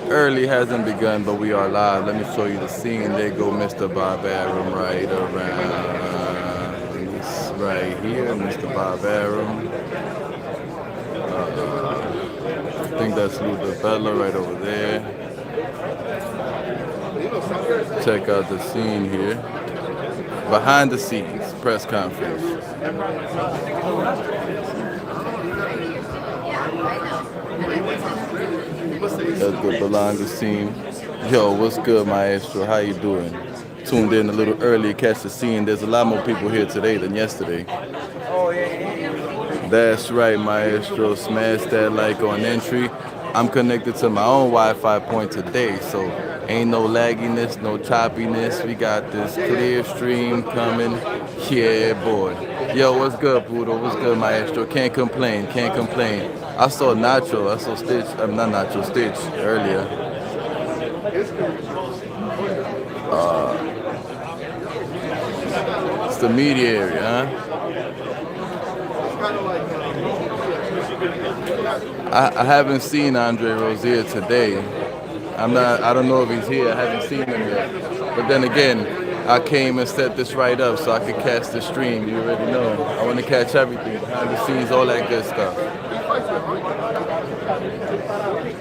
Early hasn't begun, but we are live. Let me show you the scene. There go Mr. Barbarum right around. This right here, Mr. Barbarum. I think that's Luther Bella right over there. Check out the scene here. Behind the scenes, press conference. That's the Berlanga scene. Yo, what's good, Maestro? How you doing? Tuned in a little early to catch the scene. There's a lot more people here today than yesterday. That's right, Maestro. Smash that like on entry. I'm connected to my own Wi-Fi point today, so ain't no lagginess, no choppiness. We got this clear stream coming. Yeah, boy. Yo, what's good, Poodle? What's good, Maestro? Can't complain, can't complain. I saw Nacho, I saw Stitch, I'm not Nacho, Stitch earlier. It's the media area, huh? I haven't seen Andre Rozier today. I don't know if he's here. I haven't seen him yet. But then again, I came and set this right up so I could catch the stream. You already know. I want to catch everything, behind the scenes, all that good stuff.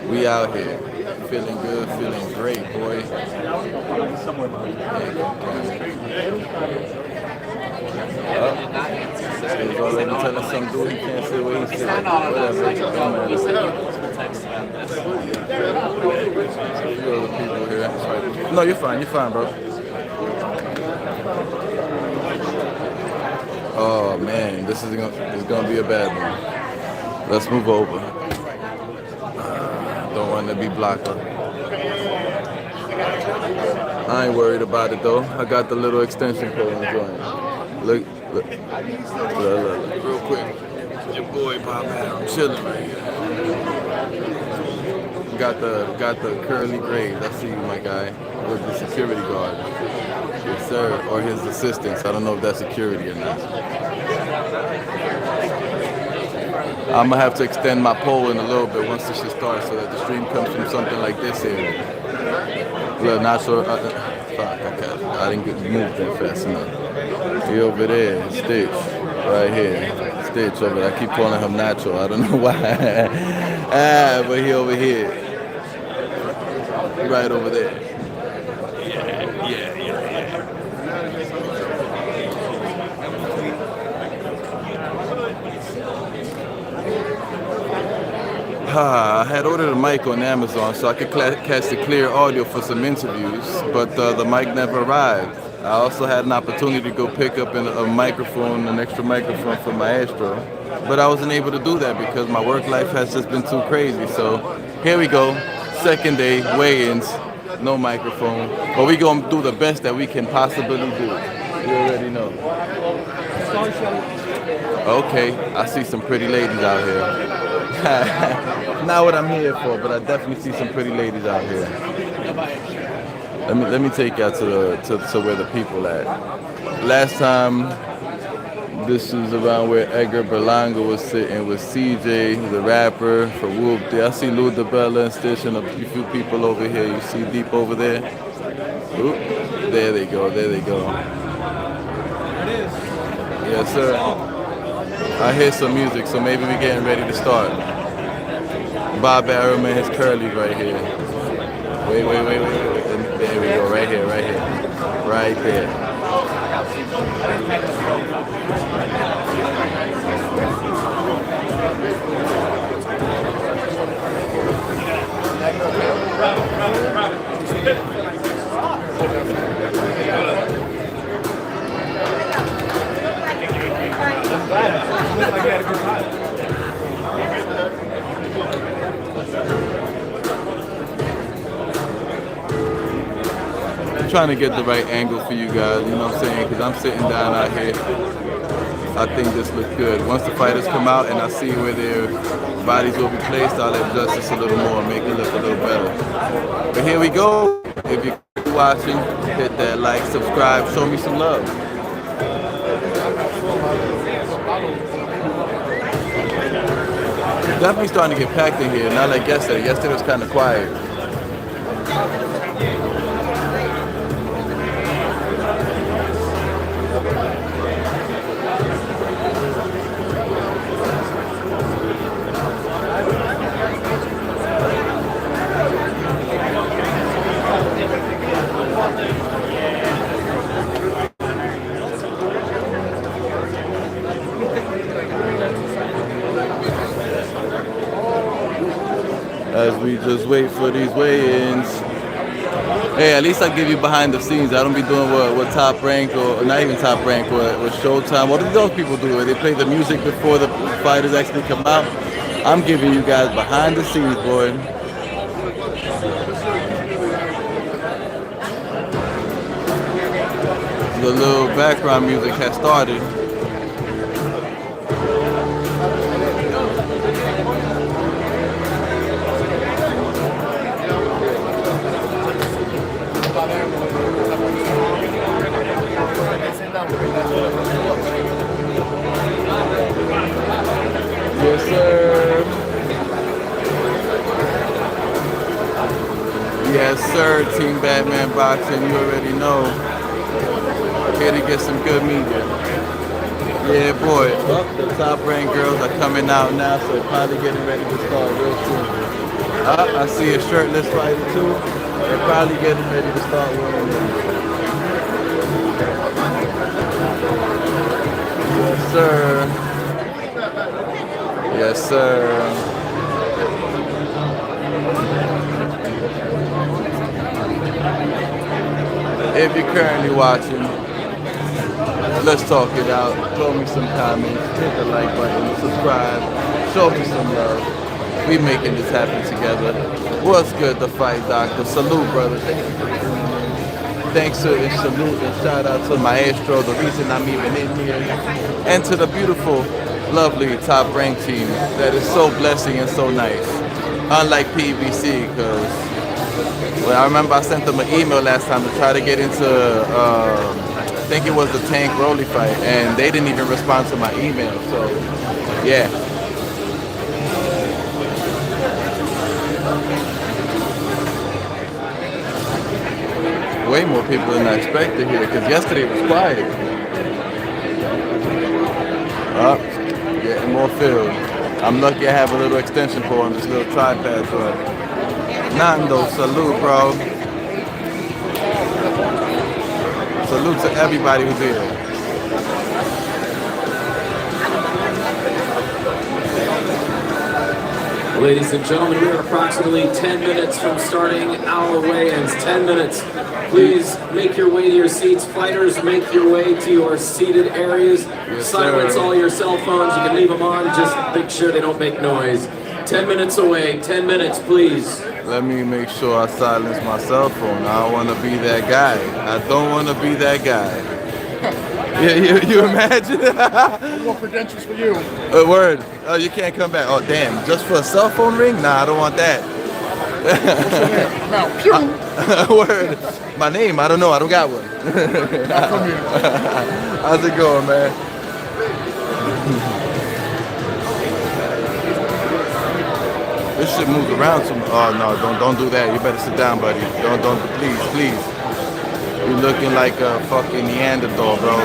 We out here. Feeling good, feeling great, boy. He's already telling some dude he can't say what he said. Whatever. A few other people here. No, you're fine, bro. Oh man, this is gonna be a bad one. Let's move over. Don't want to be blocked up. I ain't worried about it though. I got the little extension cord on the joint. Look, real quick. Your boy Bob Adam chilling right here. Got the curly braids. I see you, my guy, with the security guard. Yes, sir. Or his assistants. I don't know if that's security or not. I'm gonna have to extend my pole in a little bit once this shit starts, so that the stream comes from something like this here. Look, not sure. Fuck, I didn't get moved that fast enough. He over there, Stitch, right here. Stitch over there. I keep calling him Nacho. I don't know why. But he over here, right over there. Yeah. I had ordered a mic on Amazon so I could catch the clear audio for some interviews, but the mic never arrived. I also had an opportunity to go pick up a microphone, an extra microphone for Maestro, but I wasn't able to do that because my work life has just been too crazy. So here we go, second day, weigh-ins, no microphone, but we gonna do the best that we can possibly do. You already know. Okay, I see some pretty ladies out here. Not what I'm here for, but I definitely see some pretty ladies out here. Let me take y'all to where the people at. Last time, this is around where Edgar Berlanga was sitting with CJ, the rapper, for Whoop. I see Luther Bella and Stitch and a few people over here. You see Deep over there? Oop. There they go. Yes, sir. I hear some music, so maybe we're getting ready to start. Bob Arum and his curly right here. Wait. There we go, right here. Right there. I'm trying to get the right angle for you guys, you know what I'm saying? Because I'm sitting down out here. I think this looks good. Once the fighters come out and I see where their bodies will be placed, I'll adjust this a little more, make it look a little better. But here we go. If you're watching, hit that like, subscribe, show me some love. Definitely starting to get packed in here, not like yesterday. Yesterday was kind of quiet. As we just wait for these weigh-ins. Hey, at least I give you behind the scenes. I don't be doing what Top Rank or not even Top Rank or Showtime. What do those people do? Where they play the music before the fighters actually come out. I'm giving you guys behind the scenes, boy. The little background music has started. Yes, sir. Yes, sir. Team Batman Boxing, you already know. Here to get some good media. Yeah, boy. Oh, the Top Rank girls are coming out now, so they're probably getting ready to start real soon. I see a shirtless fighter too. They're probably getting ready to start wearing them. Yes, sir. Yes, sir. If you're currently watching, let's talk it out. Throw me some comments, hit the like button, subscribe, show me some love. We making this happen together. What's good, the fight doctor? Salute, brother. Thank you for tuning in. Thanks to and salute and shout out to Maestro, the reason I'm even in here, and to the beautiful, lovely Top Rank team that is so blessing and so nice. Unlike PBC, because well, I remember I sent them an email last time to try to get into, I think it was the Tank Rolly fight, and they didn't even respond to my email. So, yeah. Way more people than I expected here, because yesterday was quiet. Up, getting more filled. I'm lucky I have a little extension for him, this little tripod for him. Nando, salute, bro. Salute to everybody who's here. Ladies and gentlemen, we are approximately 10 minutes from starting our weigh-ins. 10 minutes. Please make your way to your seats. Fighters, make your way to your seated areas. Yes, silence sir. all your cell phones. You can leave them on. Just make sure they don't make noise. 10 minutes away. 10 minutes, please. Let me make sure I silence my cell phone. I don't want to be that guy. I don't want to be that guy. Yeah, you imagine? More credentials for you. Word. Oh, you can't come back. Oh, damn. Just for a cell phone ring? Nah, I don't want that. Now, pew. Word. My name? I don't know. I don't got one. Not from you. How's it going, man? This shit moves around too much. Oh no, don't do that. You better sit down, buddy. Don't, please. You're looking like a fucking Neanderthal, bro.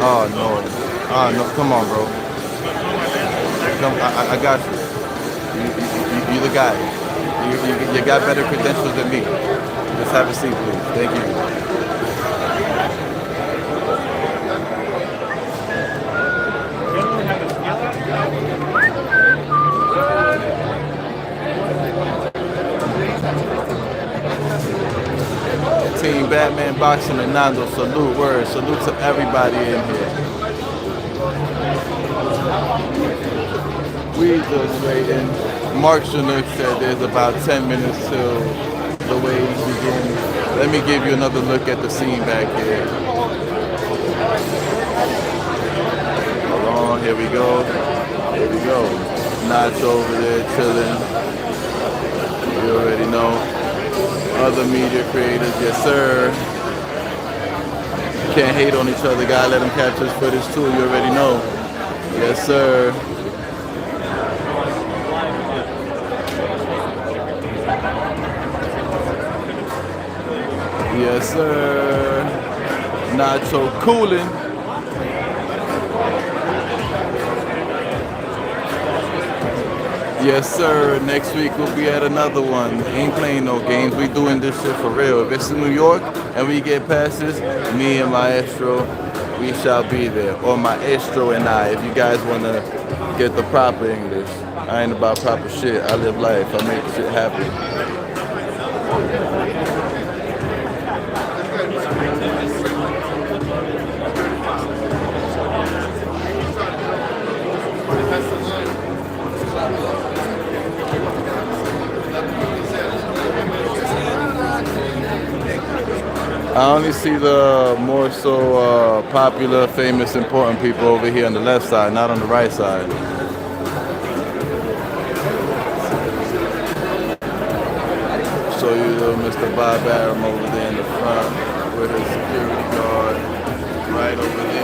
Oh no. Oh no, come on, bro. Come, I got you. You the guy. You got better credentials than me. Let's have a seat, please. Thank you. Team Batman Boxing and Nando, salute, word, salute to everybody in here. We just waiting. Mark Chinook said there's about 10 minutes till the weigh-ins begin. Let me give you another look at the scene back here. Hold on, here we go. Here we go. Notch over there chilling. You already know. Other media creators, yes sir. Can't hate on each other, gotta let them capture this footage too, you already know. Yes sir. Yes, sir. Nacho cooling. Yes, sir. Next week we'll be at another one. Ain't playing no games. We doing this shit for real. If it's in New York and we get passes, me and Maestro, we shall be there. Or Maestro and I, if you guys want to get the proper English. I ain't about proper shit. I live life. I make shit happen. I only see the more so popular, famous, important people over here on the left side, not on the right side. Show you little Mr. Bob Aram over there in the front with his security guard right over there.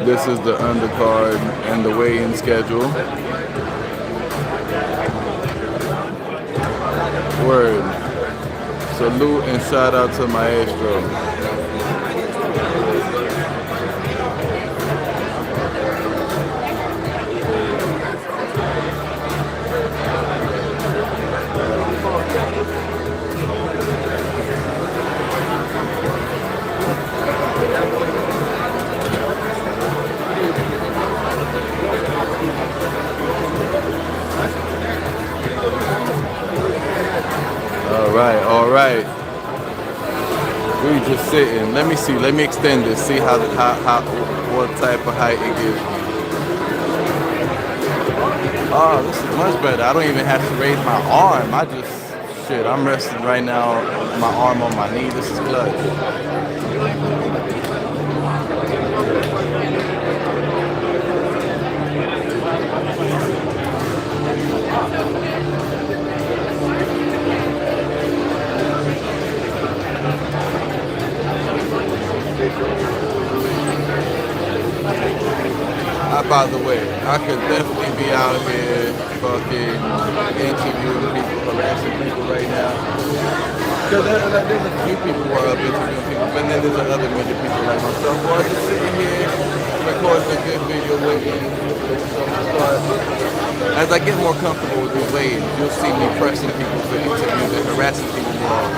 This is the undercard and the weigh-in schedule. Word. Salute and shout out to Maestro. All right. We just sitting. Let me see. Let me extend this. See how what type of height it gives me. Oh, this is much better. I don't even have to raise my arm. I'm resting right now. My arm on my knee. This is clutch. By the way, I could definitely be out here fucking interviewing people, harassing people right now. Because there's a few people who are up interviewing people, but then there's other many people like myself who are just sitting here recording a good video waiting. As I get more comfortable with these waiting, you'll see me pressing people for interviews and harassing people more.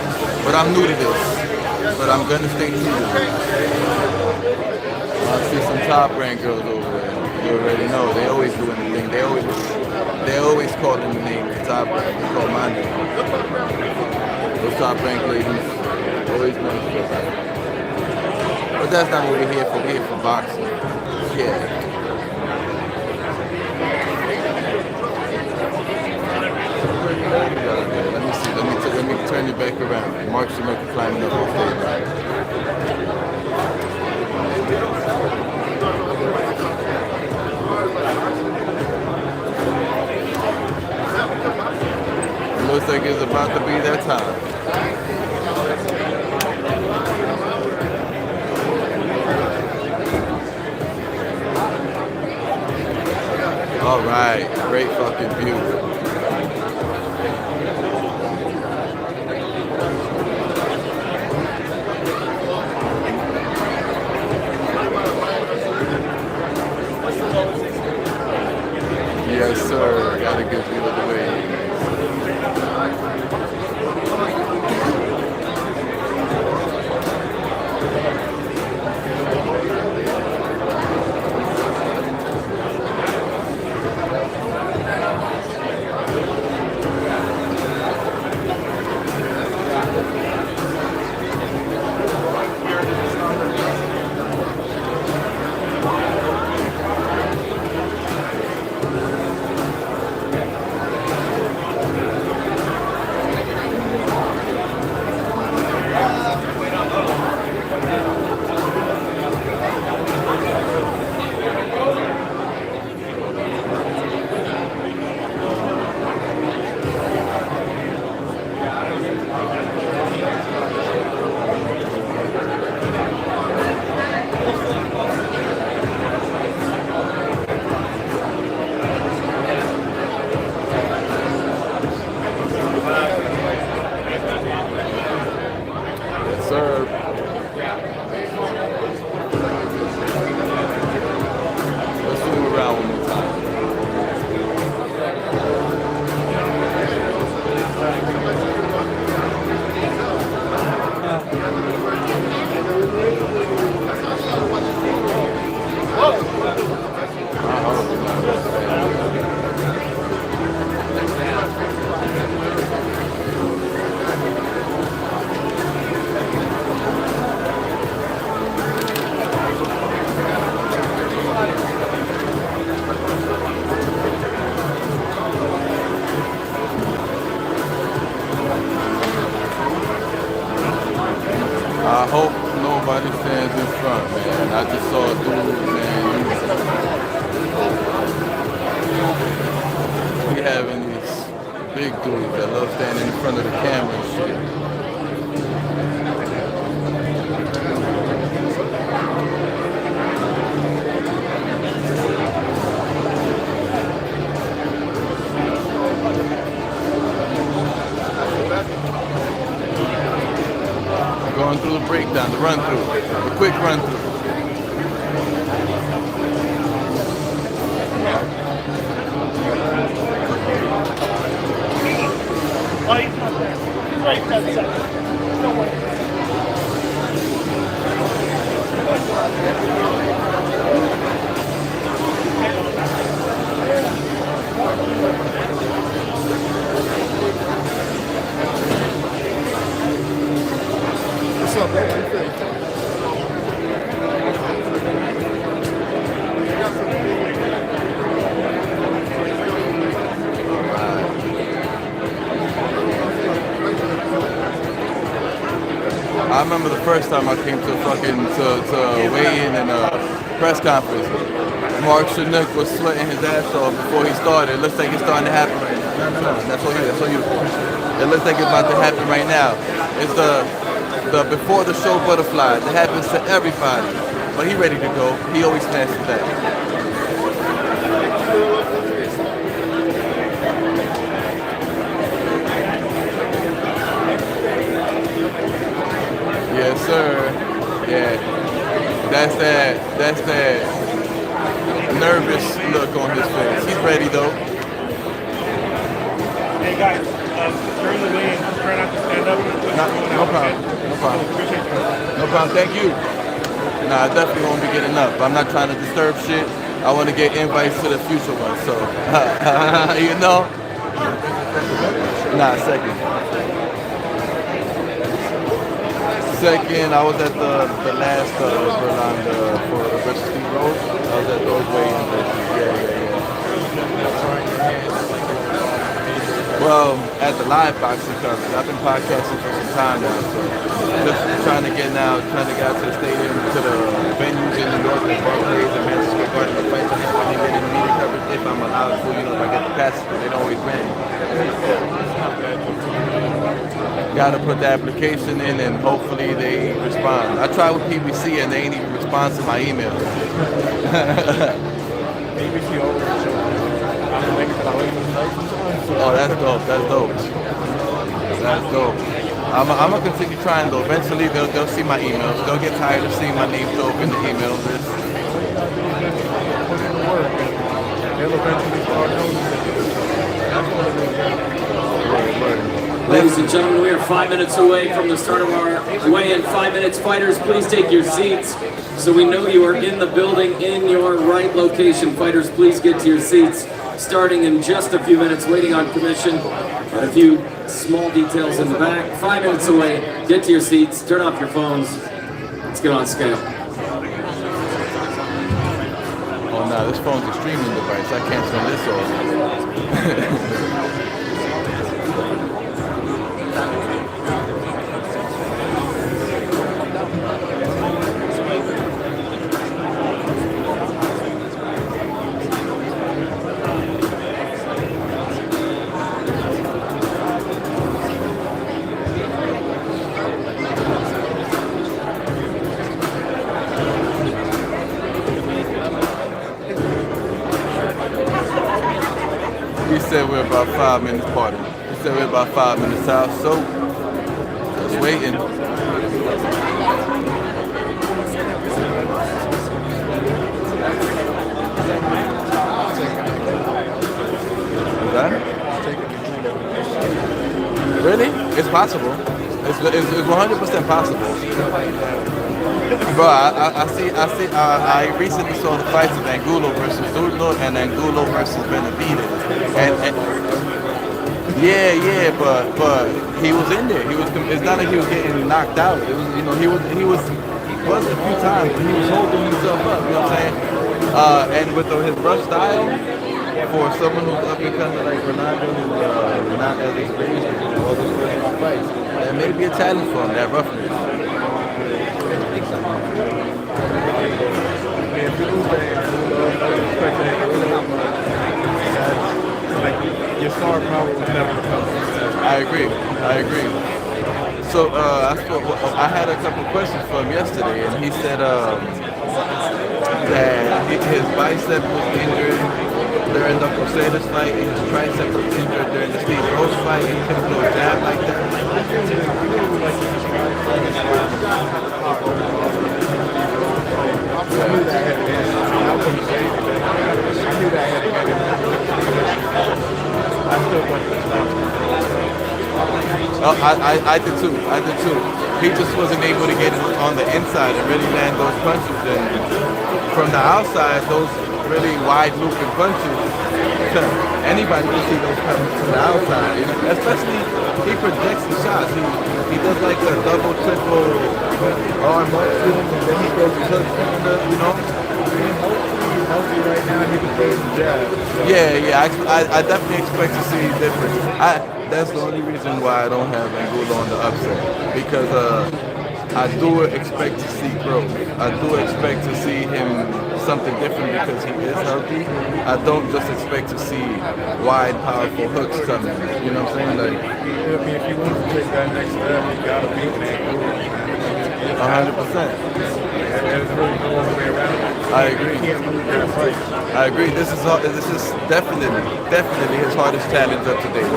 But I'm new to this. But I'm gonna stay true to it. I see some top rank girls over there. You already know, they always doing the thing. They always calling the name top rank. They call my name. Those top rank ladies always know. But that's not what we're here for. We're here for boxing. Yeah. Let me see. Let me turn you back around. Mark Schumacher climbing up on stage. Looks like it's about to be that time. All right, great fucking view. Yes, sir. Got a good view of the way. Nobody stands in front, man. I just saw a dude, man. We having these big dudes that love standing in front of the camera and shit. Going through the breakdown, the run through, the quick run through. What's up, man? I remember the first time I came to weigh in and a press conference. Mark Chinook was sweating his ass off before he started. It looks like it's starting to happen right now. No. That's all you. It looks like it's about to happen right now. It's the before the show butterfly that happens to everybody. But he ready to go. He always smashes that. Yes, sir. Yeah. That's that nervous look on his face. He's ready though. Hey guys, during the weigh-in, try not to stand up. No problem. No problem. Thank you. Nah, I definitely won't be getting up. I'm not trying to disturb shit. I want to get invites to the future one. So, you know. Nah, second. I was at the last Berlanga for versus Steve Rose. I was at those weigh-ins. Yeah. Well, at the live boxing conference, I've been podcasting for some time now, so just trying to get out to the stadium, to the venues in New York, like Barclays and Madison Square Garden, the fights and everything, getting media coverage if I'm allowed to, if I get the passes, but they don't always win. Got to put the application in and hopefully they respond. I tried with PBC and they ain't even respond to my email. Oh, that's dope. I'm gonna continue trying though. Eventually they'll see my emails. They'll get tired of seeing my name show up in the email list. They'll eventually start Ladies and gentlemen, we are 5 minutes away from the start of our weigh-in. 5 minutes. Fighters, please take your seats so we know you are in the building in your right location. Fighters, please get to your seats. Starting in just a few minutes, waiting on commission. And a few small details in the back. 5 minutes away. Get to your seats. Turn off your phones. Let's get on scale. Oh no, this phone's a streaming device. I can't turn this off. He said we're about 5 minutes party. He said we're about 5 minutes out, so just waiting. Is that it? Really? It's possible. It's 100% possible. Bro, I recently saw the fights of Angulo versus Zurdo and Angulo versus Benavides. And yeah, but he was in there. It's not like he was getting knocked out. It was, he was a few times, but he was holding himself up, you know what I'm saying? And with his rough style, for someone who's up and coming like Berlanga, who's not as experienced with all those first fights, that may be a challenge for him, that roughness. I agree. So I had a couple questions for him yesterday, and he said that his bicep was injured during the Crusaders fight, and his tricep was injured during the Steve Rose fight, and he couldn't throw a jab like that. Oh, I did too. I did too. He just wasn't able to get it on the inside and really land those punches. And from the outside, those really wide looping punches, anybody can see those coming from the outside. You know? Especially he projects the shots. He does like a double, triple arm up to him, and then he goes to touch you know. Healthy right now, he can throw the jab. Yeah. I definitely expect to see a difference. That's the only reason why I don't have Angulo on the upset, because I do expect to see growth. I do expect to see him something different because he is healthy. I don't just expect to see wide, powerful hooks coming. You know what I'm saying? Like, I mean, if he wants to take that next step, he got to beat Angulo. 100%. There's really no other way around it. I agree. He can't lose that fight. I agree. This is definitely his hardest challenge up to date.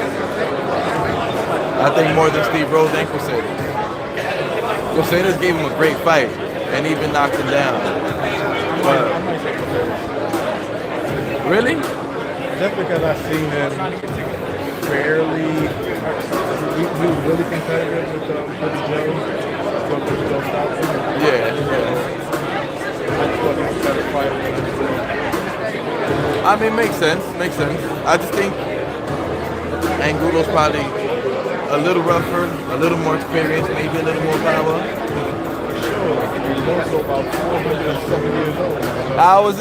I think more than Steve Rose and Crusaders. Crusaders gave him a great fight and even knocked him down. But really? Just because I've seen him fairly, he was really competitive with Joe. But there's no stopping him. Yeah. I just thought he was a better fighter than himself. I mean, makes sense. I just think Angulo's probably a little rougher, a little more experienced, maybe a little more power. Sure, he's also about 407 years old. I was.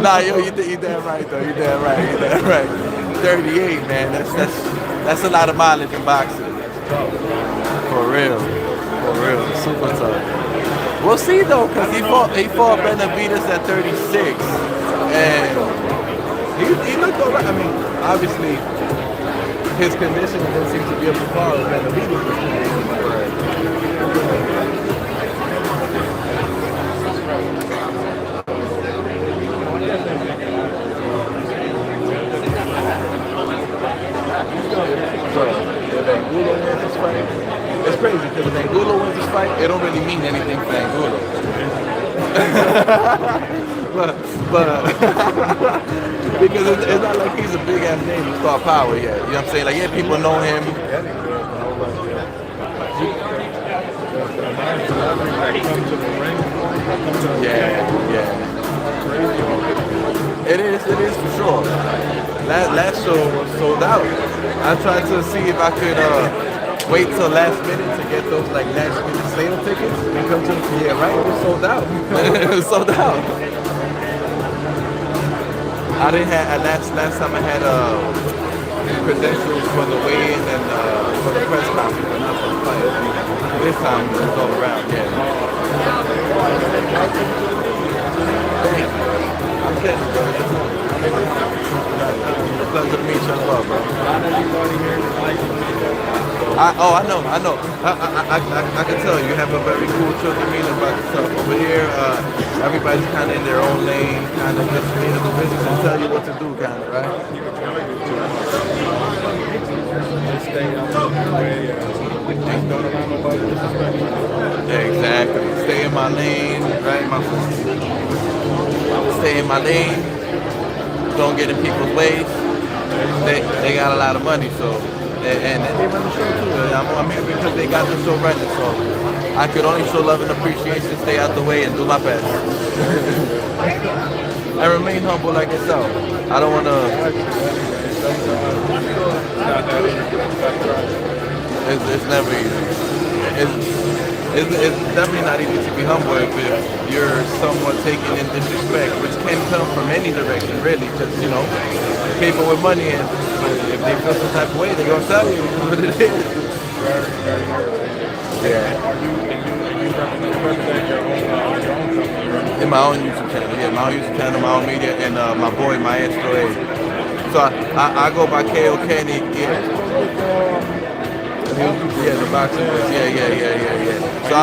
Nah, yo, you damn right though. You damn right. 38, man. That's a lot of mileage in boxing. For real. Super tough. We'll see though, cause he fought Benavidez at 36, and he looked alright. I mean, obviously, his condition didn't seem to be up to par with Benavidez. If Angulo wins this fight, it's crazy because if Angulo wins this fight, it don't really mean anything for Angulo. but because it's not like he's a big ass name to star power yet. You know what I'm saying? Like, yeah, people know him. Yeah. It is for sure. Last show was sold out. I tried to see if I could wait till last minute to get those like last minute sale tickets and come to it was sold out. It was sold out. I didn't have last time I had credentials for the weigh-in and for the press conference, but not for the fight. This time it's all around, yeah. I'm kidding, bro. Pleasure to meet you as well, bro. I know. I can tell you have a very cool trip to meet about yourself. Over here, everybody's kind of in their own lane, kind of just in the business and tell you what to do, kind of, right? Yeah, exactly. Stay in my lane, right? Stay in my lane. Don't get in people's ways. They got a lot of money, so and they run the show too. I'm here because they got the show running, so I could only show love and appreciation, stay out the way, and do my best. And remain humble like yourself. I don't want to. It's never easy. It's definitely not easy to be humble if you're somewhat taken in disrespect, which can come from any direction, really, because, you know, people with money, and if they feel some type of way, they're going to tell you what it is. Yeah. In my own YouTube channel, my own YouTube channel, my own media, and my boy Maestro A. So I go by K.O. Kenny. Yeah. Yeah, the boxing voice. Yeah. So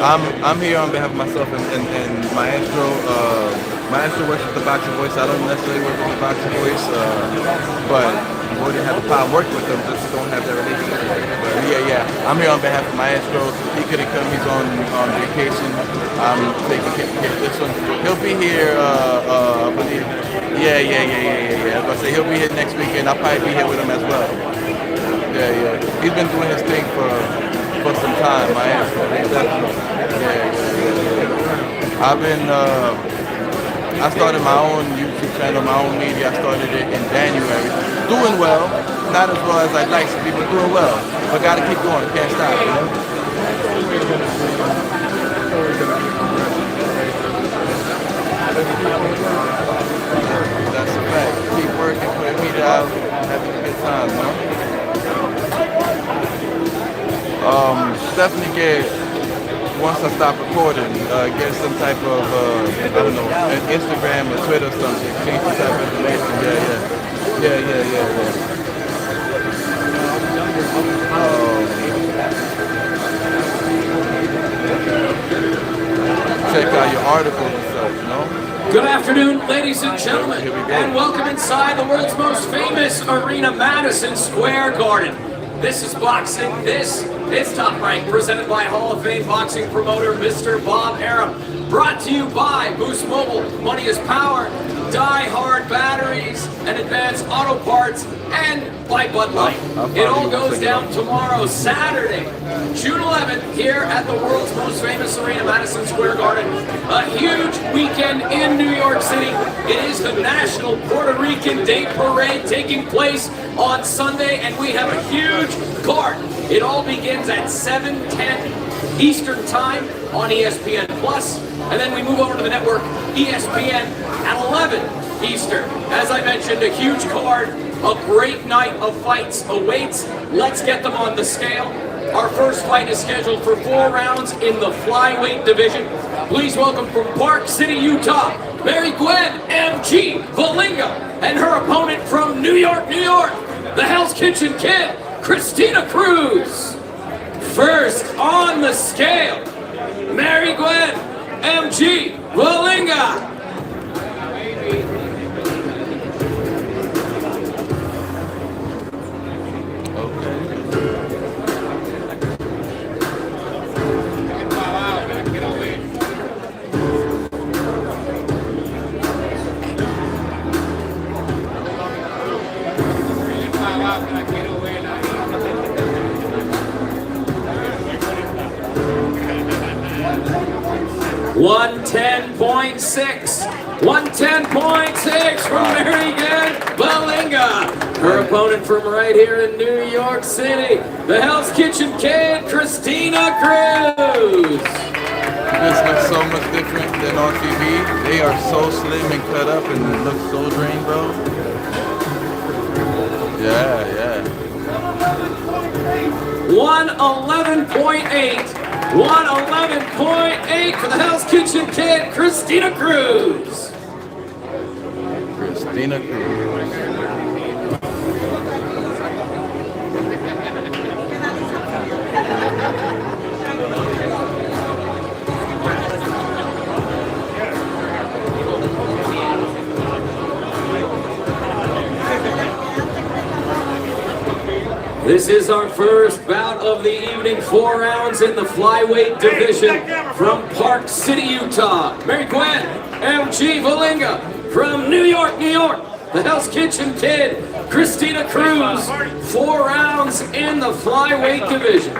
I'm here on behalf of myself and Maestro. Maestro works with the boxing voice. I don't necessarily work with the boxing voice, but we didn't have the power to work with them, just don't have that relationship. But yeah. I'm here on behalf of Maestro. He couldn't come. He's on vacation. I'm taking care of this one. He'll be here. I believe. Yeah. I was gonna say he'll be here next weekend. I'll probably be here with him as well. Yeah. He's been doing his thing for some time, Maestro. Definitely. Yeah. I've been. I started my own YouTube channel, my own media. I started it in January. Doing well, not as well as I'd like to be, but doing well. But gotta keep going. Can't stop. You know? That's a fact. Keep working, putting media out, having a good time, you know? Definitely get, once I stop recording, get some type of, I don't know, an Instagram or Twitter or something, change some type of information. Yeah. Check out your articles and stuff, you know? Good afternoon, ladies and gentlemen, and welcome inside the world's most famous arena, Madison Square Garden. This is boxing. This is Top Rank, presented by Hall of Fame boxing promoter Mr. Bob Arum. Brought to you by Boost Mobile, Money is Power, Die Hard Batteries, and Advanced Auto Parts, and by Bud Light. It all goes down tomorrow, Saturday, June 11th, here at the world's most famous arena, Madison Square Garden. A huge weekend in New York City. It is the National Puerto Rican Day Parade taking place on Sunday, and we have a huge card. It all begins at 7:10 Eastern Time on ESPN Plus, and then we move over to the network ESPN at 11 Eastern. As I mentioned, a huge card, a great night of fights awaits. Let's get them on the scale. Our first fight is scheduled for 4 rounds in the flyweight division. Please welcome from Park City, Utah, Mary Gwen M.G. Berlanga, and her opponent from New York, the Hell's Kitchen Kid, Christina Cruz. First on the scale, Mary Gwen M.G. Berlanga. .6 from Mary Gwen Berlanga. Her opponent from right here in New York City, the Hell's Kitchen Kid, Christina Cruz. This looks so much different than on TV. They are so slim and cut up and look so drained, bro. Yeah. 111.8 for the Hell's Kitchen Kid, Christina Cruz. Christina Cruz. This is our first bout of the evening, 4 rounds in the flyweight division from Park City, Utah. Mary Gwen M.G. Berlanga from New York, the Hell's Kitchen Kid, Christina Cruz. 4 rounds in the flyweight division.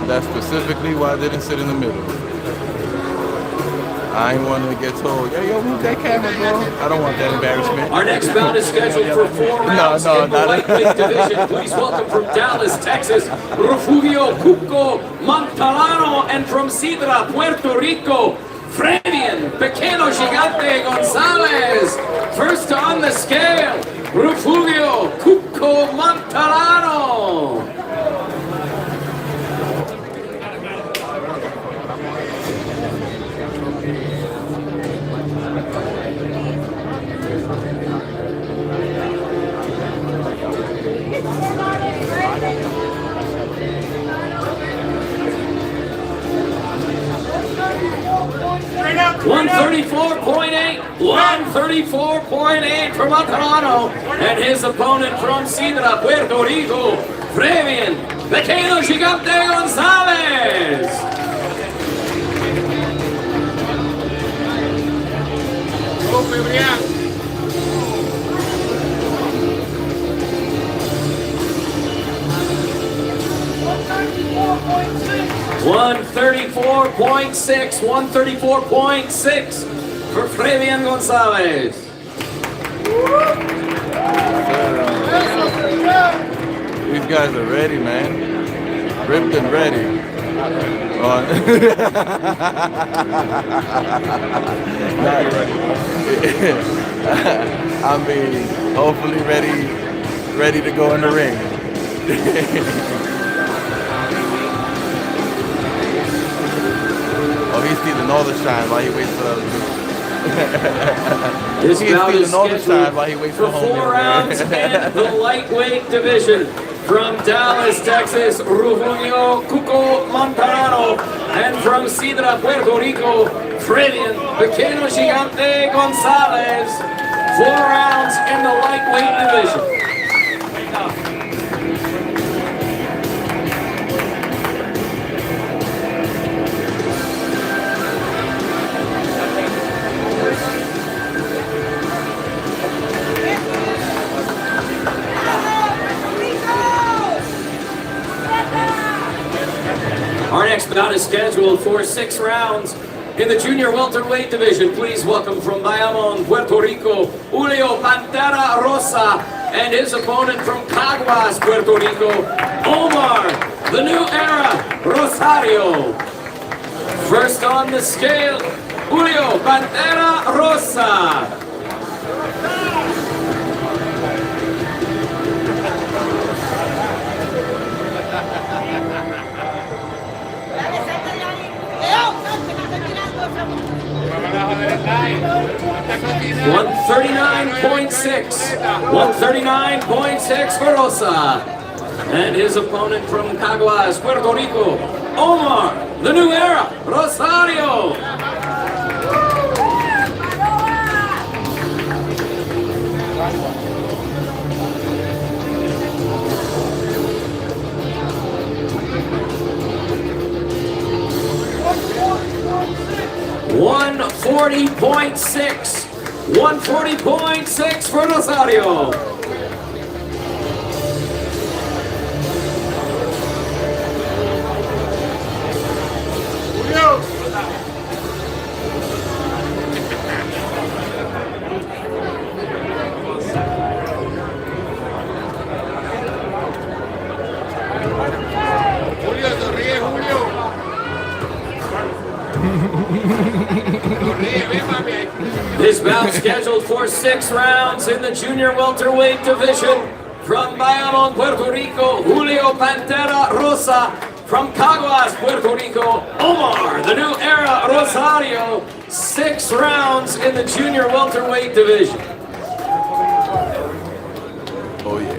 That's specifically why I didn't sit in the middle. I ain't want to get told, yo, move that camera, bro. I don't want that embarrassment. Our next bout is scheduled for 4 rounds in the lightweight division. Please welcome from Dallas, Texas, Refugio Cuco Montalano, and from Sidra, Puerto Rico, Fredian Pequeño Gigante Gonzalez. First on the scale, Refugio Cuco Montalano. 134.8. 134.8 from Matarano. And his opponent from Sidra, Puerto Rico, Frevian, Pequeño Gigante Gonzalez. Go, Fabián. 134.6 for Frevian Gonzalez. These guys are ready, man. Ripped and ready. Not ready. I mean, hopefully ready to go in the ring. Oh, he's stealing all the shine while he waits for This he's bout is stealing all the shine scheduled while he waits for for home. 4 rounds in the lightweight division. From Dallas, Texas, Rufino Cuco Montanaro. And from Sidra, Puerto Rico, Frevian Pequeño Gigante Gonzalez. 4 rounds in the lightweight division. Our next bout is scheduled for 6 rounds in the junior welterweight division. Please welcome from Bayamon, Puerto Rico, Julio Pantera Rosa, and his opponent from Caguas, Puerto Rico, Omar, the New Era Rosario. First on the scale, Julio Pantera Rosa. 139.6 for Rosa. And his opponent from Caguas, Puerto Rico, Omar, the New Era, Rosario. $140.6 for Rosario. Julio, sonríe, Julio. Sonríe, ven, mami. This bout scheduled for 6 rounds in the junior welterweight division. From Bayamon, Puerto Rico, Julio Pantera Rosa. From Caguas, Puerto Rico, Omar, the New Era Rosario. 6 rounds in the junior welterweight division. Oh yeah.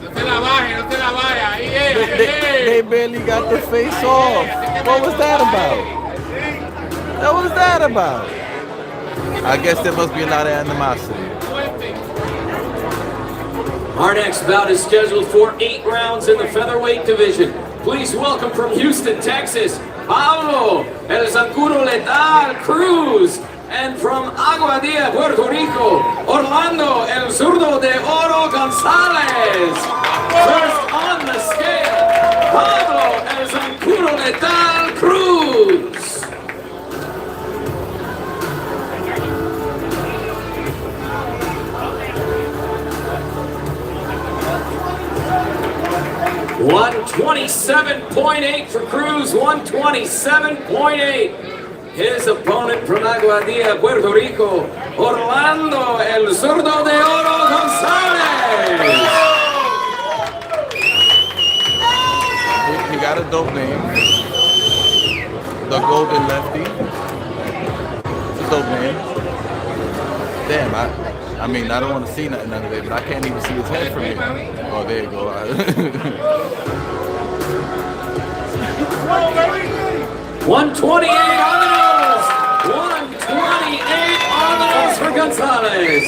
No te la bajes, no te la bajes. Ahí es, They barely got the face off. What was that about? What was that about? I guess there must be a lot of animosity. Our next bout is scheduled for 8 rounds in the featherweight division. Please welcome from Houston, Texas, Pablo El Angulo Letal Cruz. And from Aguadilla, Puerto Rico, Orlando El Zurdo de Oro Gonzalez. First on the scale, Pablo El Angulo Letal Cruz. $127.8 for Cruz, 127.8. His opponent from Aguadilla, Puerto Rico, Orlando El Zurdo de Oro Gonzalez. He got a dope name. The Golden Lefty. It's a dope name. Damn, I mean, I don't want to see nothing of it, but I can't even see his head from here. Oh, there you go. 128 on the nose. 128 on the nose for Gonzalez.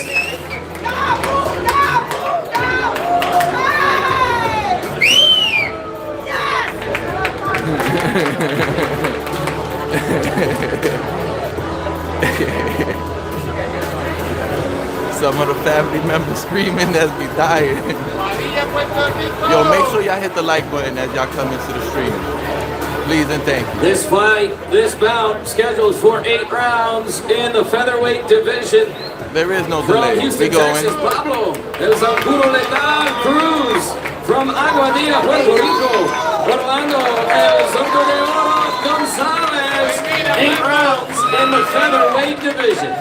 Some of the family members screaming as we dying. Yo, make sure y'all hit the like button as y'all come into the stream. Please and thank you. This bout, scheduled for 8 rounds in the featherweight division. There is no From delay. Houston, We going. Texas, Pablo. There's Angulo Cruz. From Aguadilla, Puerto Rico, Berlanga, El Soto de Oro, Gonzalez. 8 rounds in the featherweight division.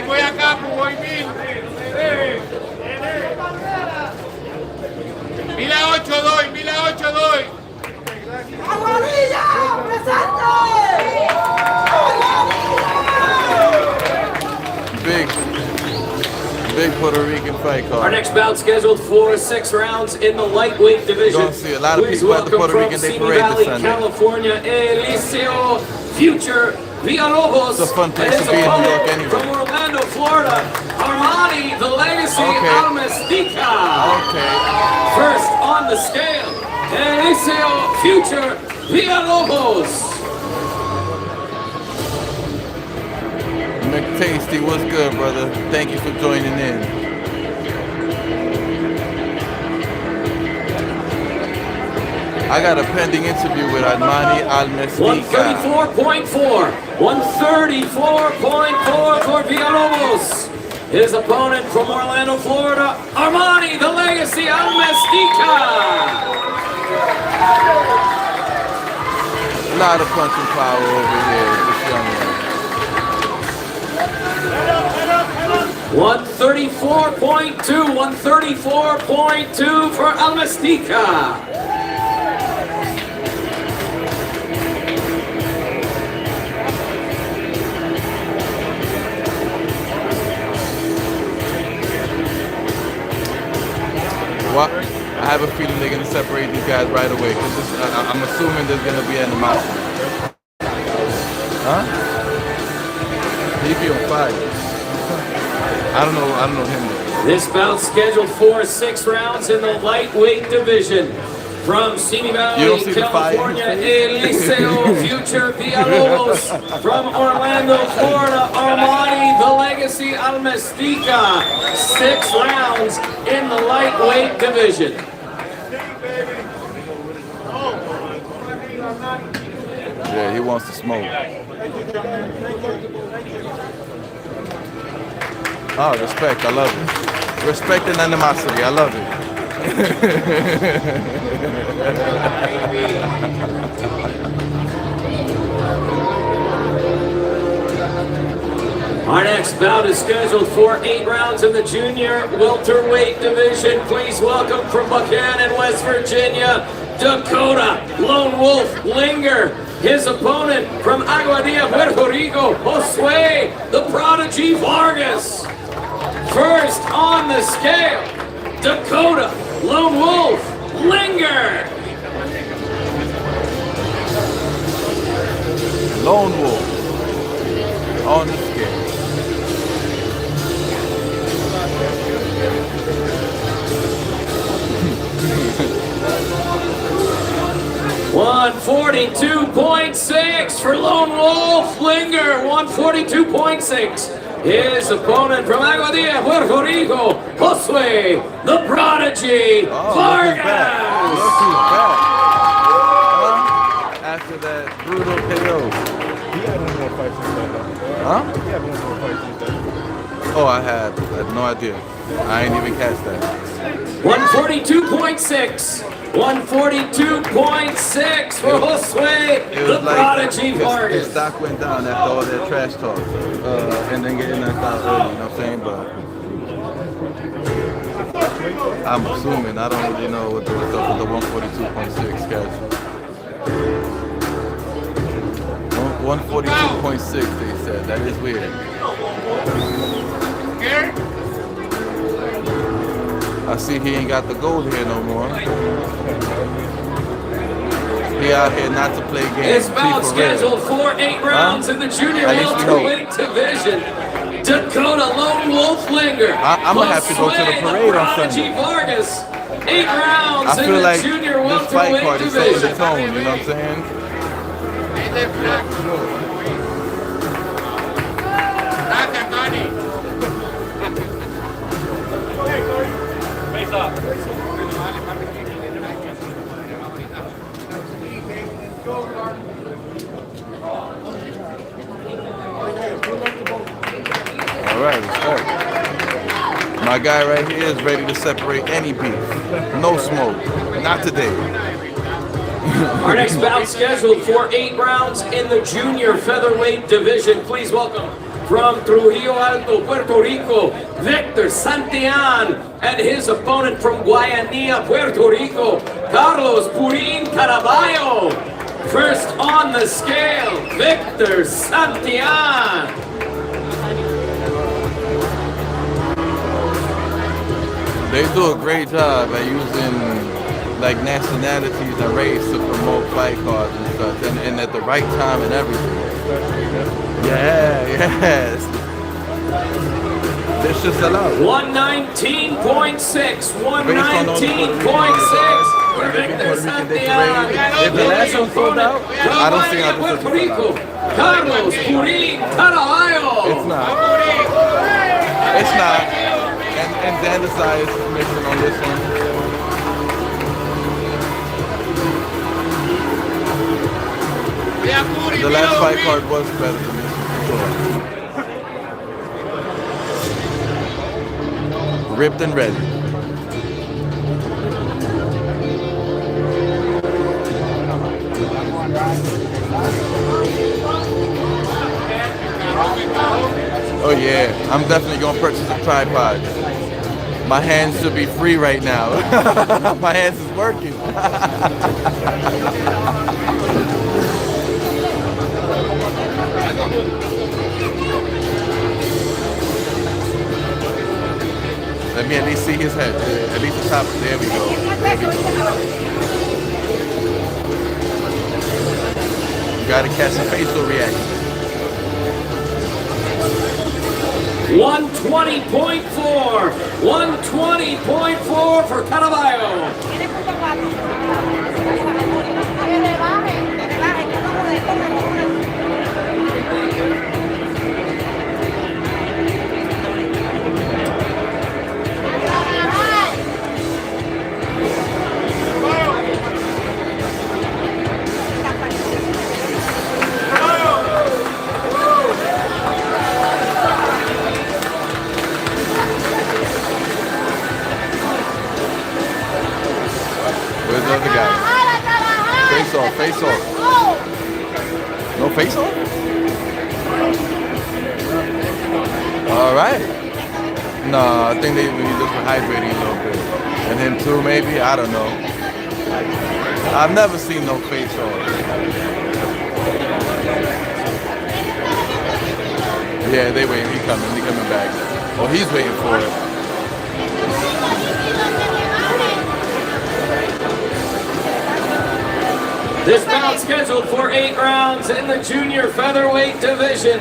Voy acá, voy mil. 1008 doy, 1008 doy. ¡Aguadilla! ¡Presente! Big Puerto Rican fight Our card. next bout scheduled for 6 rounds in the lightweight division. You're gonna see a lot of Please people at the welcome Puerto Rican from Day Simi Parade this Valley, Sunday. California, Eliseo Future Villalobos. It's a fun place and to be in New his York opponent anyway. From Orlando, Florida, Armani, the Legacy Okay. Almastica. Okay. First on the scale, Eliseo Future Villalobos. McTasty, what's good, brother? Thank you for joining in. I got a pending interview with Armani Almastica. 134.4. 134.4 for Villalobos. His opponent from Orlando, Florida, Armani, the Legacy Almastica. A lot of punching power over here with this young man. 134.2. 134.2 for Almastica. What? I have a feeling they're gonna separate these guys right away because I'm assuming there's gonna be animosity. Huh? He be on fire. I don't know him though. This bout scheduled for 6 rounds in the lightweight division. From Simi You don't Valley, see the fire in California, his Eliseo Future Villalobos. From Orlando, Florida, Armani, the Legacy Almastica. 6 rounds in the lightweight division. Yeah, he wants to smoke. Oh, respect, I love it. Respect and animosity, I love it. Our next bout is scheduled for 8 rounds in the junior welterweight division. Please welcome from Buchanan, West Virginia, Dakota Lone Wolf Linger. His opponent from Aguadilla, Puerto Rico, Josue, the Prodigy Vargas. First on the scale, Dakota Lone Wolf Linger. Lone Wolf on the scale. 142.6 for Lone Wolf Linger. 142.6. His opponent from Aguadilla, Puerto Rico, Josue, the Prodigy Vargas. Look who's back. After that brutal KO. He had one more fight since that. Huh? He had one more fight since that. Oh, I had no idea. I ain't even catch that. 142.6. 142.6 for Josue, It the was like Prodigy his Vargas. stock went down after all that trash talk, and then getting knocked out early. You know what I'm saying? But I'm assuming. I don't really know what's up with the 142.6 schedule. 142.6. They said that is weird. Here? I see he ain't got the gold here no more. He out here not to play games. It's bout scheduled for 8 rounds in the junior welterweight division. Dakota Lone Wolf Linger. I'm gonna have to go to the parade on Sunday. Vargas. 8 rounds I feel in the like junior this fight welterweight card is setting the division. tone, you know what I'm saying? Gracias, Tony. Face off. All right, respect. My guy right here is ready to separate any beef. No smoke. Not today. Our next bout scheduled for 8 rounds in the junior featherweight division. Please welcome from Trujillo Alto, Puerto Rico, Victor Santillan, and his opponent from Guayanilla, Puerto Rico, Carlos Purin Caraballo. First on the scale, Victor Santillan. They do a great job at using like nationalities and race to promote fight cards and stuff, and at the right time and everything. Yeah, yes. This should sell out. 119.6, 119.6 for Victor Santillan. If the last one sold out, I don't see how this Puerto will Rico, sell out. Carlos Purin Caraballo. It's not. It's not. And Xander's eye is missing on this one. The last fight card was better than this one, for sure. Ripped and ready. Oh yeah, I'm definitely gonna purchase a tripod. My hands should be free right now. My hands is working. Let me at least see his head. At least the top. There we go. There we go. You gotta catch a facial reaction. 120.4, 120.4 for Caraballo. Where's the other guy? Face off, face off. No face off? All right. No, I think they just were hydrating a little bit. And him too, maybe? I don't know. I've never seen no face off. Yeah, they waiting. He coming back. Oh, he's waiting for it. This bout scheduled for 8 rounds in the junior featherweight division.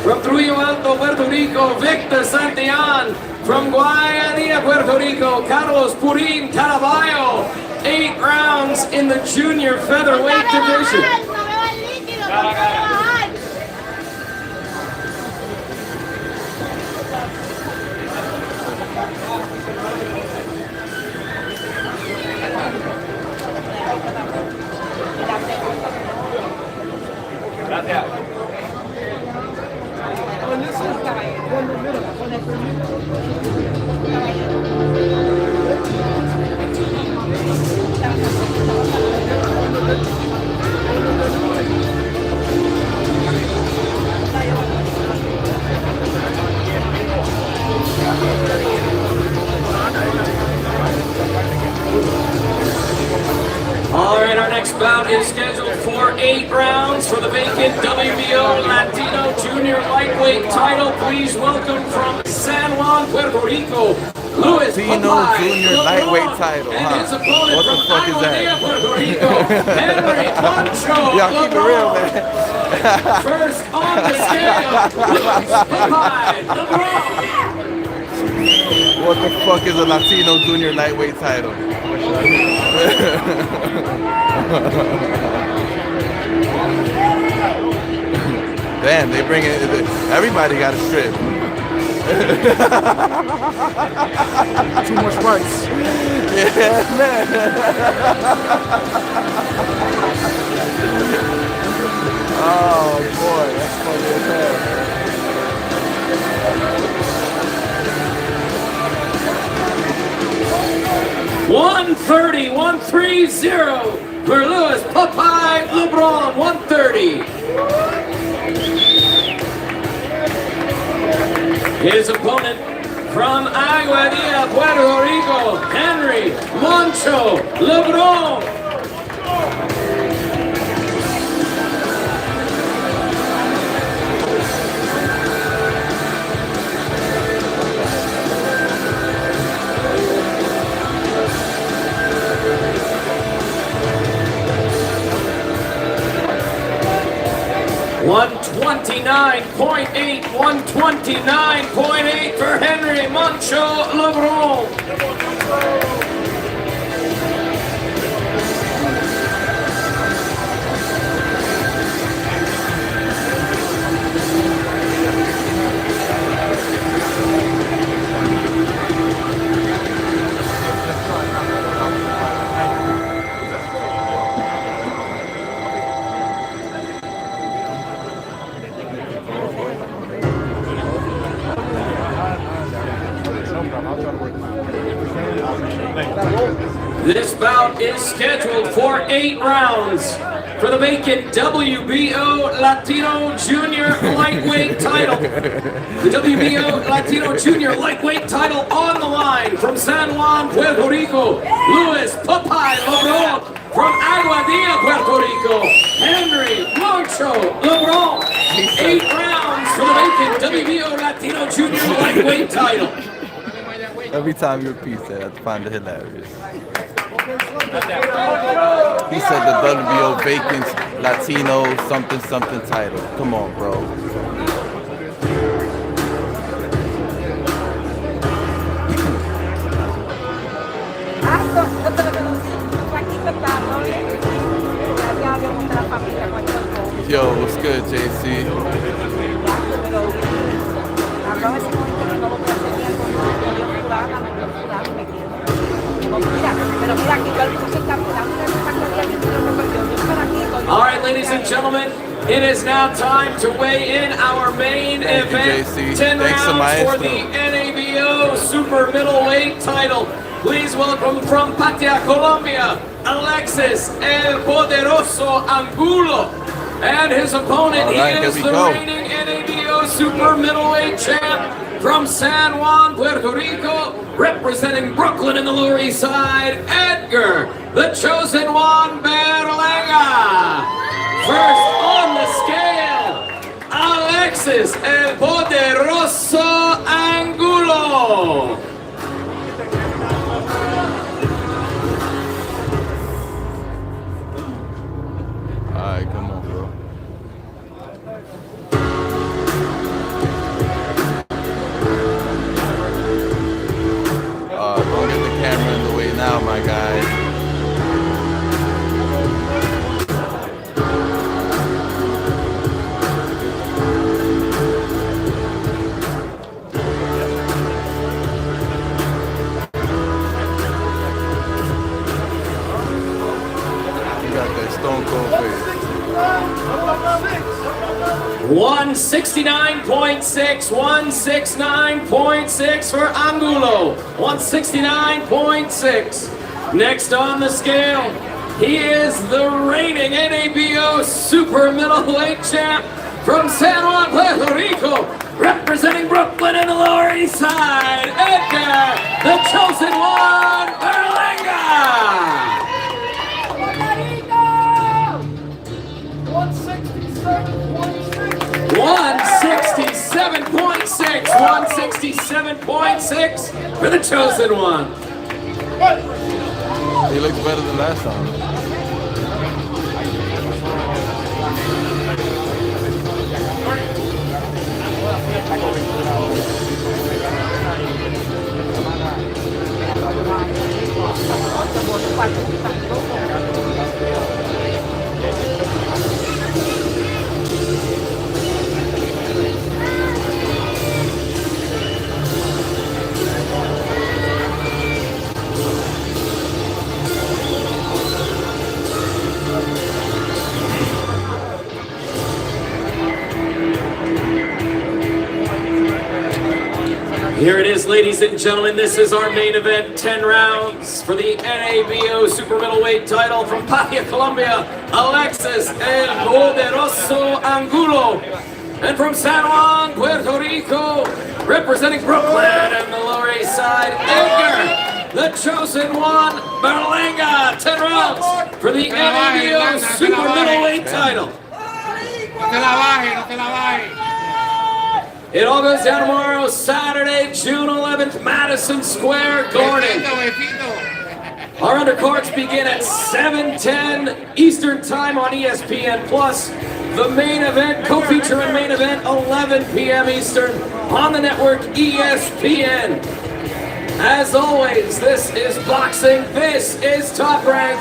From Trujillo Alto, Puerto Rico, Victor Santillan. From Guayanilla, Puerto Rico, Carlos Purin Caraballo. 8 rounds in the junior featherweight division. All right, our next bout is scheduled for 8 rounds for the vacant WBO Latino Junior Lightweight title. Please welcome from San Juan, Puerto Rico, Louis Latino Popeye Junior LeBron, lightweight title, and huh? his opponent What the from fuck is that? Aguadilla, Puerto Rico, Henry Moncho Y'all keep it real, LeBron. man. First on the scale, Louis Popeye LeBron. What the fuck is a Latino Junior lightweight title? Damn, they bring it. Everybody got a strip. Too much rice. Yeah, man. Oh boy, that's funny as hell. 130, 130 for Louis Popeye LeBron, 130. His opponent from Aguadilla, Puerto Rico, Henry Moncho LeBron. $129.8, $129.8 for Henry Moncho LeBron. This bout is scheduled for 8 rounds for the vacant WBO Latino Junior Lightweight title. The WBO Latino Junior Lightweight title on the line from San Juan, Puerto Rico, Louis Popeye LeBron. From Aguadilla, Puerto Rico, Henry Moncho LeBron. 8 rounds for the vacant WBO Latino Junior Lightweight title. Every time you repeat that, I find it hilarious. He said the WBO vacant Latino something something title. Come on, bro. Yo, what's good, JC? All right, ladies and gentlemen, it is now time to weigh in our main event. JC. 10 Thanks to rounds for Maestro. the NABO Super Middleweight title. Please welcome from Patia, Colombia, Alexis El Poderoso Angulo. And his opponent, All right, he is here we the go. reigning NABO Super Middleweight champ from San Juan, Puerto Rico, representing Brooklyn in the Lower East Side, Edgar, the chosen one, Berlanga. First on the scale, Alexis El Poderoso Angulo. Alright, come on, bro. Don't get the camera in the way now, my guy. You got that stone cold face. 169.6, 169.6 for Angulo, 169.6. Next on the scale, he is the reigning NABO Super Middleweight champ from San Juan, Puerto Rico, representing Brooklyn and the Lower East Side, Edgar, the chosen one, Berlanga. 167.6, 167.6 6 for the chosen one. He looks better than last time. Here it is, ladies and gentlemen. This is our main event. 10 rounds for the NABO super middleweight title from Pavia, Colombia, Alexis El Poderoso Angulo. And from San Juan, Puerto Rico, representing Brooklyn and the Lower East Side, Edgar, the chosen one, Berlanga. 10 rounds for the NABO super middleweight title. No te la baje, no te la baje. It all goes down tomorrow, Saturday, June 11th, Madison Square Garden. Our undercards begin at 7:10 Eastern Time on ESPN+. The main event, co-feature and main event, 11 p.m. Eastern on the network ESPN. As always, this is boxing. This is Top Rank.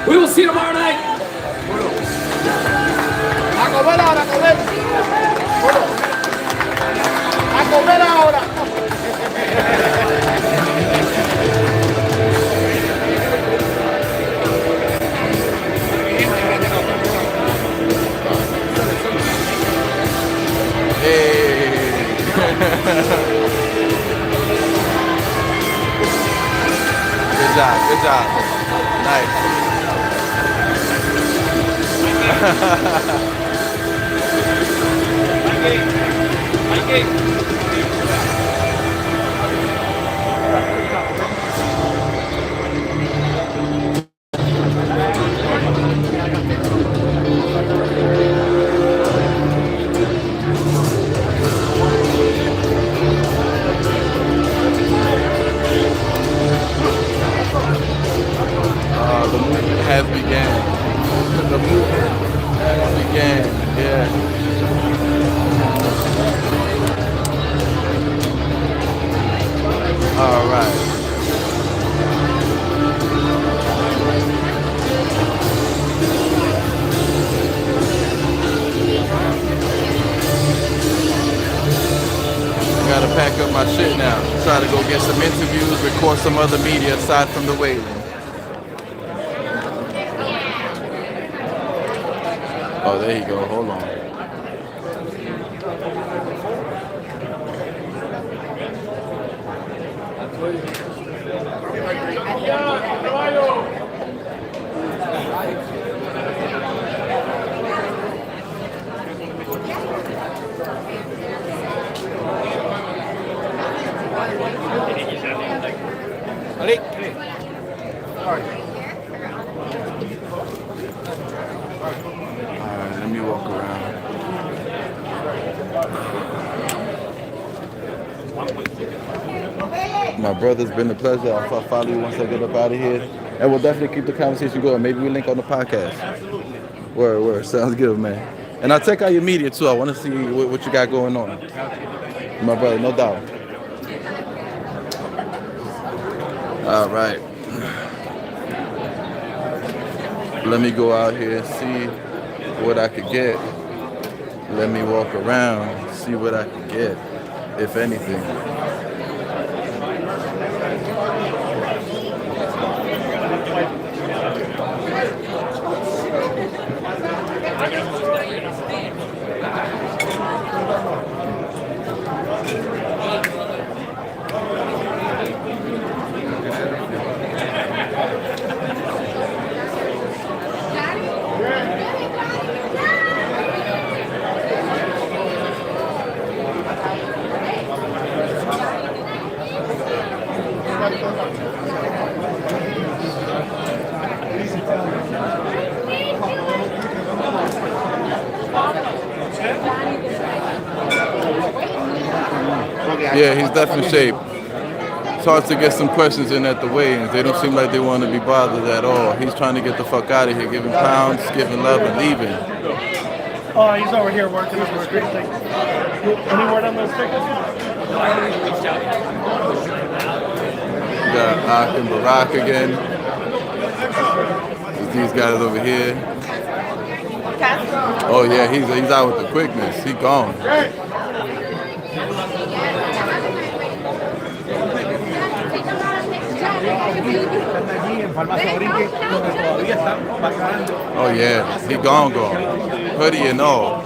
We will see you tomorrow night. A comer ahora, a comer. A comer ahora. Good job. Nice. The movement has began. The movement has began. Yeah. All right. Gotta pack up my shit now. Try to go get some interviews, record some other media aside from the waiting. Oh, there you go. Hold on. Alright, let me walk around. My brother's been a pleasure. I'll follow you once I get up out of here. And we'll definitely keep the conversation going. Maybe we link on the podcast. Word. Sounds good, man. And I'll check out your media too. I want to see what you got going on. My brother, no doubt. All right. Let me go out here and see what I could get. Let me walk around, see what I could get, if anything. Yeah, he's definitely in shape. hard to get some questions in at the weigh-ins. They don't seem like they want to be bothered at all. He's trying to get the fuck out of here, giving pounds, giving love, and leaving. Oh, he's over here working on the street thing. Any word on those tickets? We got Ak and Barack again. There's these guys over here. Oh yeah, he's out with the quickness. He gone. Oh yeah, he gone. Hoodie and all.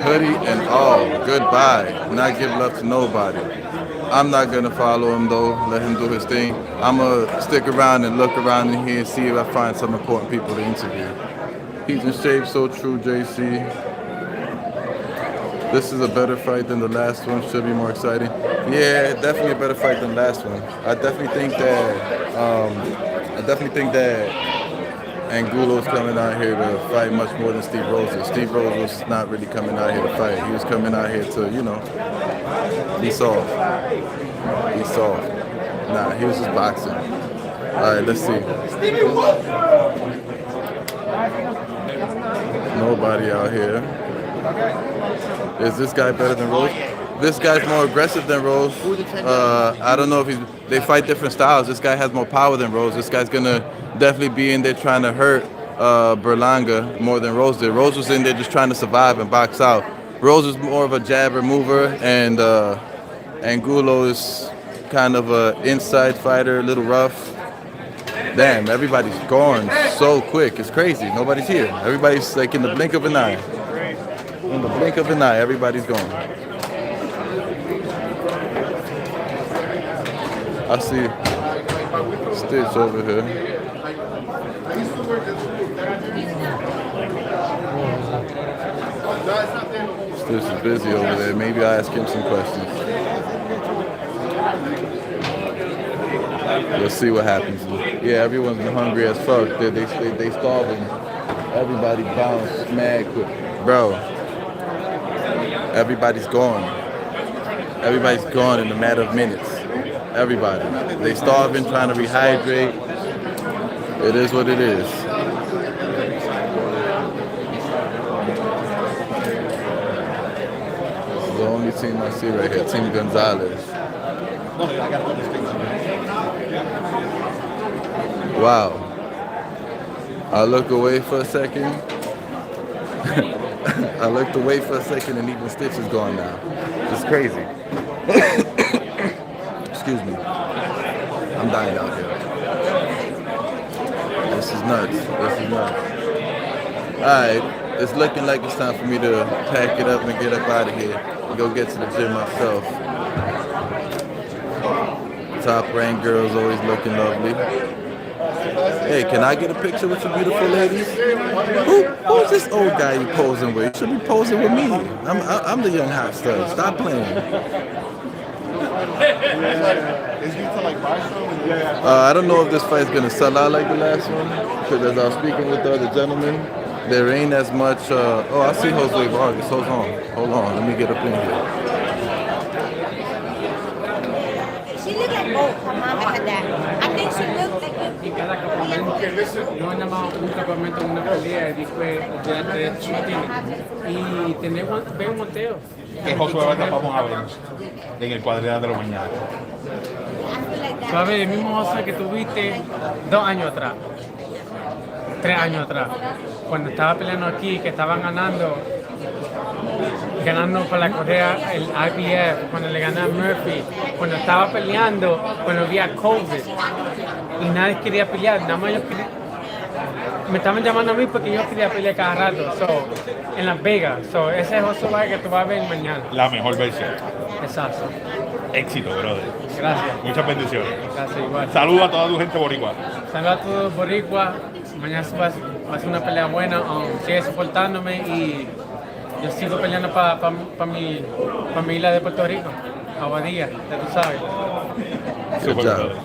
Hoodie and all. Goodbye. Not give love to nobody. I'm not gonna follow him though. Let him do his thing. I'm gonna stick around and look around in here and see if I find some important people to interview. He's in shape, so true, JC. This is a better fight than the last one. Should be more exciting. Yeah, definitely a better fight than the last one. I definitely think that Angulo's coming out here to fight much more than Steve Rose is. Steve Rose was not really coming out here to fight. He was coming out here to, be soft. Be soft. Nah, he was just boxing. All right, let's see. Nobody out here. Is this guy better than Rose? This guy's more aggressive than Rose. I don't know if they fight different styles. This guy has more power than Rose. This guy's gonna definitely be in there trying to hurt Berlanga more than Rose did. Rose was in there just trying to survive and box out. Rose is more of a jabber mover, and Angulo is kind of a inside fighter, a little rough. Damn, everybody's gone so quick. It's crazy. Nobody's here. Everybody's like in the blink of an eye. In the blink of an eye, everybody's gone. I see Stitch over here. Stitch is busy over there. Maybe I'll ask him some questions. Let's see what happens. Yeah, everyone's hungry as fuck. They starving. Everybody bounced mad quick. Bro, everybody's gone. Everybody's gone in a matter of minutes. Everybody. They starving, trying to rehydrate. It is what it is. This is the only team I see right here, Team Gonzalez. Wow. I look away for a second. I looked away for a second and even Stitch is gone now. It's crazy. Excuse me. I'm dying out here. This is nuts. Alright, it's looking like it's time for me to pack it up and get up out of here and go get to the gym myself. Top ranked girls always looking lovely. Hey, can I get a picture with you beautiful ladies? Who's this old guy you posing with? You should be posing with me. I'm the young hot stud. Stop playing. I don't know if this fight's gonna sell out like the last one, because as I was speaking with the other gentlemen, there ain't as much. Oh, I see Jose Vargas. Hold on. Let me get up in here. She looked like both her mom and her dad. I think she looked like Cada campamento no es nada más un campamento, una pelea, y después delante de shooting y tener un monteo. Que Josué vamos a ver en el cuadrilátero mañana. Tú a ver el mismo Josué que tuviste 2 años atrás, 3 años atrás, cuando estaba peleando aquí, que estaban ganando para la Corea el IBF, cuando le gané a Murphy, cuando estaba peleando, cuando había COVID y nadie quería pelear, nada más me estaban llamando a mí porque yo quería pelear cada rato, en Las Vegas, ese es Josué que tú vas a ver mañana. La mejor versión. Exacto. Éxito, brother. Gracias. Muchas bendiciones. Gracias, igual. Saludos a toda tu gente boricua. Saludos a todos boricua. Mañana va a ser una pelea buena. Sigue soportándome y yo sigo peleando para mi familia de Puerto Rico. Aguadilla, ya tú sabes. Super, brother.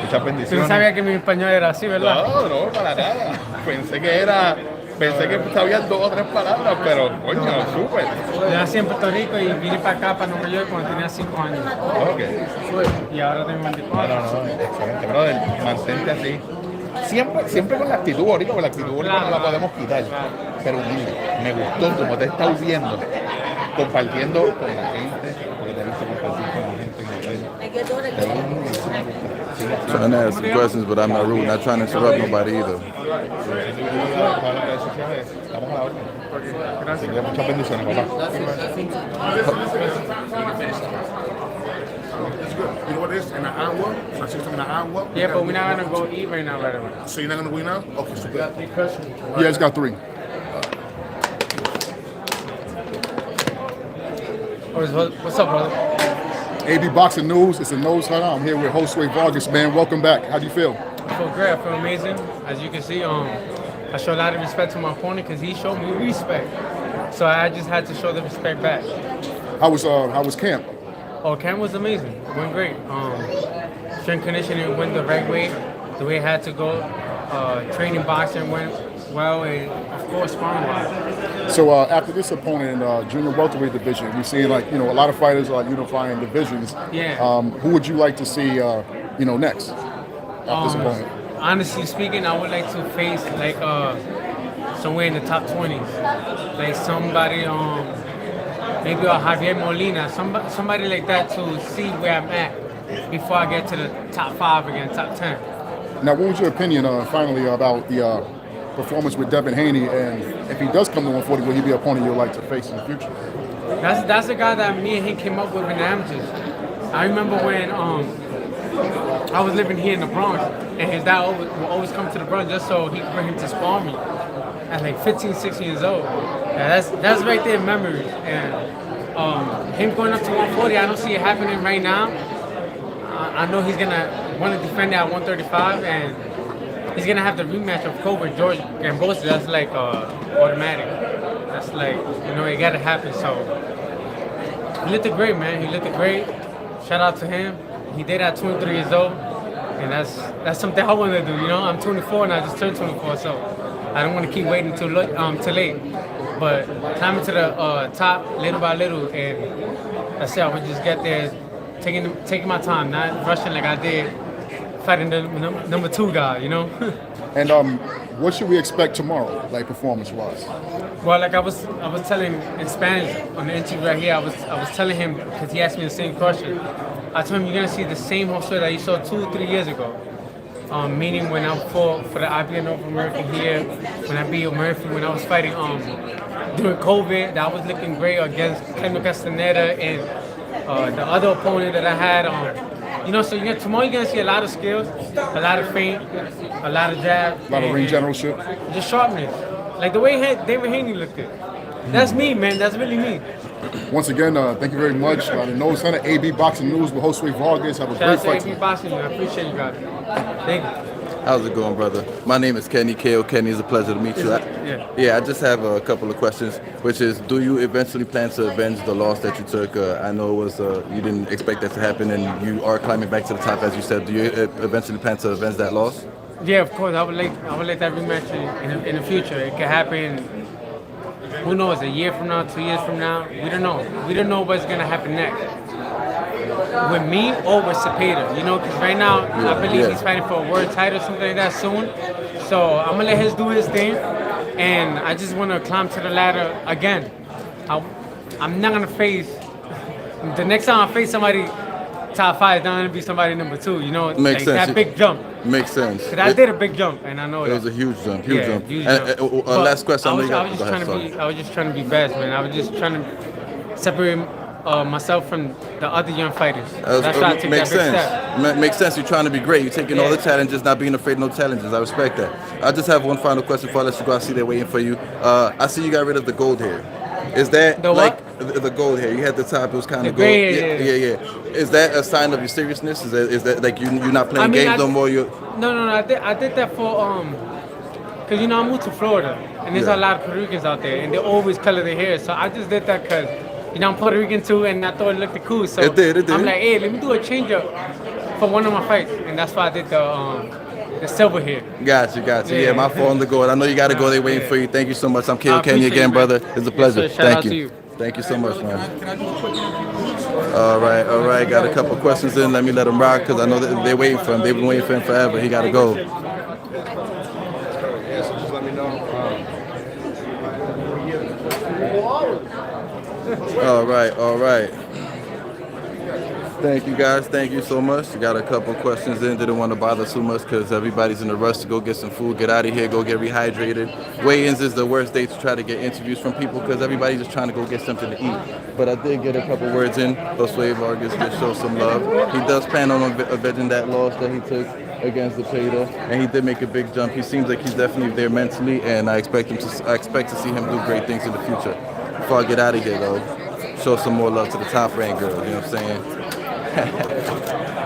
Muchas bendiciones. Tú no sabías que mi español era así, ¿verdad? No, para nada. Pensé que era Pensé que sabía 2 o 3 palabras, pero coño, súper. Yo nací en Puerto Rico y vine para acá, para Nueva York, cuando tenía 5 años. Ok. Y ahora tengo 24. No, excelente, brother. Mantente así. Siempre con la actitud ahorita, porque la actitud ahorita no la podemos quitar. Pero humilde. Me gustó como te estás viendo, compartiendo con la gente, porque te he visto compartir con la gente en el hotel. Te vi humilde, eso me gusta. Sigue así. Trying to ask some questions, but I'm not rude. Not trying to interrupt nobody either. Para las redes sociales, estamos a la orden. Así que muchas bendiciones, papá. You know what it is? In an hour? So I see something in an hour? Yeah, but we're not gonna go eat right now, right away. So you're not going to win now? Okay, so good. Yeah, it's got 3. What's up, brother? AB Boxing News. It's a nose hunter. I'm here with Josue Vargas, man. Welcome back. How do you feel? I feel great. I feel amazing. As you can see, I show a lot of respect to my opponent because he showed me respect. So I just had to show the respect back. How was camp? Oh, camp was amazing. It went great. Strength conditioning went the right way, the way it had to go. Training boxing went well, and of course, sparring wise. So after this opponent in junior welterweight division, we're seeing a lot of fighters are unifying divisions. Yeah. Who would you like to see next after this opponent? Honestly speaking, I would like to face like somewhere in the top 20s, like somebody maybe Javier Molina, somebody like that to see where I'm at before I get to the top 5 again, top 10. Now, what was your opinion finally about the performance with Devin Haney, and if he does come to 140, will he be an opponent you'd like to face in the future? That's the guy that me and him came up with in the amateurs. I remember when I was living here in the Bronx, and his dad would always come to the Bronx just so he could bring him to spar me at like 15, 16 years old. Yeah, that's right there memories. And him going up to 140, I don't see it happening right now. I know he's gonna want to defend it at 135, and he's gonna have the rematch of Cobra George Gamboa. That's like automatic. That's like, it gotta happen. So he looked great, man. He looked great. Shout out to him. He did at 23 years old, and that's something I want to do. I'm 24 and I just turned 24, so I don't want to keep waiting too late. But climbing to the top little by little, and that's it. I would just get there, taking my time, not rushing like I did fighting the number 2 guy. And what should we expect tomorrow, like performance-wise? Well, like I was telling in Spanish on the interview right here, I was telling him, because he asked me the same question. I told him you're gonna see the same Jose that you saw 2 or 3 years ago. Meaning when I fought for the IBF North American here, when I beat Murphy, when I was fighting during COVID, that was looking great against Kendall Castaneda and the other opponent that I had. So tomorrow you're gonna see a lot of skills, a lot of feint, a lot of jab, A lot of ring generalship. just sharpness, like the way David Haney looked at. That's me, man. That's really me. Once again, thank you very much. The Nose Hunter, AB Boxing News with Josue Vargas. Have a Shout great out to fight AP tonight. Boxing. I appreciate you guys. Thank you. How's it going, brother? My name is Kenny, K.O. Kenny. It's a pleasure to meet you. Yeah. I just have a couple of questions, which is, do you eventually plan to avenge the loss that you took? I know it was you didn't expect that to happen, and you are climbing back to the top, as you said. Do you eventually plan to avenge that loss? Yeah, of course. I would like that rematch in the future. It could happen. Who knows? A year from now, 2 years from now, we don't know. We don't know what's gonna happen next. With me or with Cepeda, because right now I believe he's fighting for a world title or something like that soon. So I'm gonna let him do his thing, and I just want to climb to the ladder again. I'm not gonna face the next time I face somebody top 5. It's not gonna be somebody number 2. Makes like sense. that big jump. Makes sense. Cause I did a big jump, and I know It that. was a huge jump. Huge jump. But Last question. I was just trying to be best, man. I was just trying to separate myself from the other young fighters. That's why I took makes that big sense. step. Makes sense. You're trying to be great. You're taking all the challenges, not being afraid of no challenges. I respect that. I just have one final question before I let you go. I see they're waiting for you. I see you got rid of the gold hair. Is that The what? the gold hair? You had the top. It was kind of The gold. gray hair, Yeah. Is that a sign of your seriousness? Is that like you're not playing games no more? No. I did that for cause I moved to Florida, and there's a lot of Puerto Ricans out there, and they always color their hair. So I just did that cause I'm Puerto Rican too, and I thought it looked cool. So It did. I'm like, hey, let me do a change up for one of my fights, and that's why I did the silver here. Gotcha. Yeah, my fault on the go. I know you got to go. They waiting for you. Thank you so much. I'm I K.O. Kenny appreciate again, you, brother. man. It's a Yes, pleasure. sir. Shout out Thank to you. you. Thank you so much, man. All right. Got a couple questions in. Let me let him rock because I know that they're waiting for him. They've been waiting for him forever. He got to go. Just let me know. All right. Thank you guys. Thank you so much. Got a couple questions in. Didn't want to bother too much because everybody's in a rush to go get some food, get out of here, go get rehydrated. Weigh-ins is the worst day to try to get interviews from people because everybody's just trying to go get something to eat. But I did get a couple words in. Josue Vargas did show some love. He does plan on avenging that loss that he took against the Peda, and he did make a big jump. He seems like he's definitely there mentally, and I expect to see him do great things in the future. Before I get out of here, though, show some more love to the top rank girls. You know what I'm saying?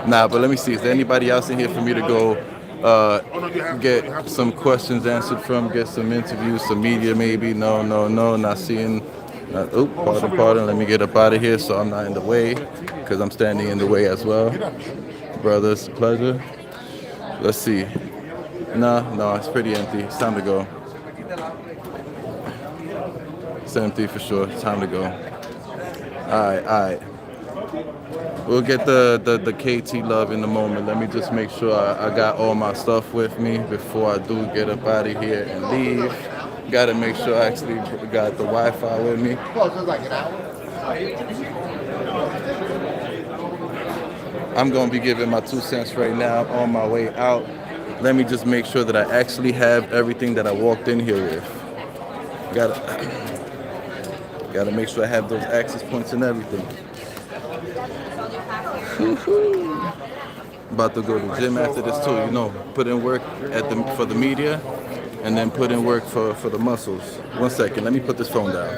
Nah, but let me see. Is there anybody else in here for me to go get some questions answered from, get some interviews, some media maybe? No, not seeing. Pardon. Let me get up out of here so I'm not in the way because I'm standing in the way as well. Brothers, pleasure. Let's see. No, it's pretty empty. It's time to go. It's empty for sure. It's time to go. All right. We'll get the KT love in a moment. Let me just make sure I got all my stuff with me before I do get up out of here and leave. Got to make sure I actually got the Wi-Fi with me. I'm going to be giving my 2 cents right now on my way out. Let me just make sure that I actually have everything that I walked in here with. Gotta make sure I have those access points and everything. About to go to the gym after this too, you know. Put in work for the media and then put in work for the muscles. 1 second, let me put this phone down.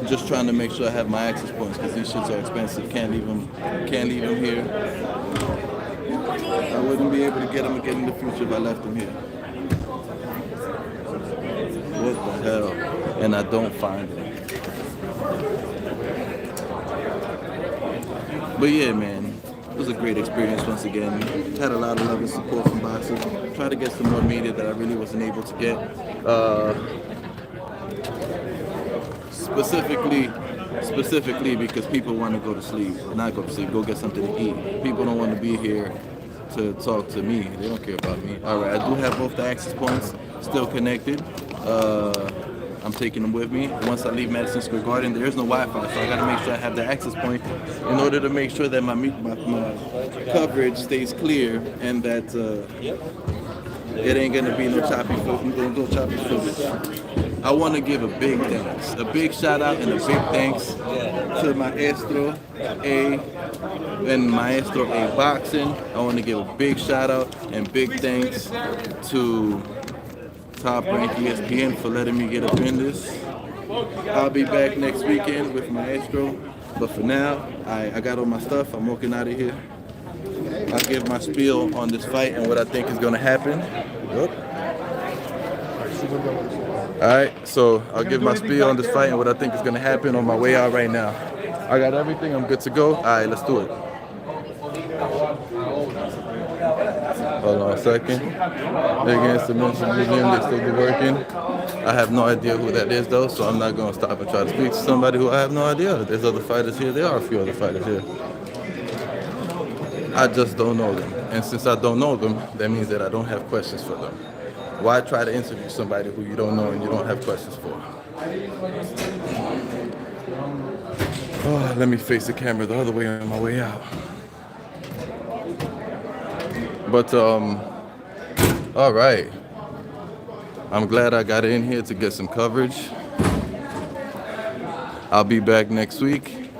Just trying to make sure I have my access points because these shits are expensive. Can't leave them here. I wouldn't be able to get them again in the future if I left them here. What the hell? And I don't find them. But yeah, man, it was a great experience once again. Had a lot of love and support from boxers. Tried to get some more media that I really wasn't able to get. Specifically because people want to go to sleep, not go to sleep, go get something to eat. People don't want to be here to talk to me. They don't care about me. All right, I do have both the access points still connected. I'm taking them with me. Once I leave Madison Square Garden, there's no Wi-Fi, so I got to make sure I have the access point in order to make sure that my coverage stays clear and that it ain't gonna be no choppy footage. I want to give a big shout out and a big thanks to Maestro A and Maestro A Boxing. I want to give a big shout out and big thanks to Top Rank ESPN for letting me get up in this. I'll be back next weekend with Maestro, but for now, I got all my stuff. I'm walking out of here. I'll give my spiel on this fight and what I think is going to happen. Alright, so I'll give my spiel on this fight and what I think is going to happen on my way out right now. I got everything, I'm good to go. Alright, let's do it. Hold on a second. Against the Minson Museum, they still be working. I have no idea who that is though, so I'm not going to stop and try to speak to somebody who I have no idea. There's other fighters here, there are a few other fighters here. I just don't know them. And since I don't know them, that means that I don't have questions for them. Why try to interview somebody who you don't know and you don't have questions for? Oh, let me face the camera the other way on my way out. But, all right. I'm glad I got in here to get some coverage. I'll be back next week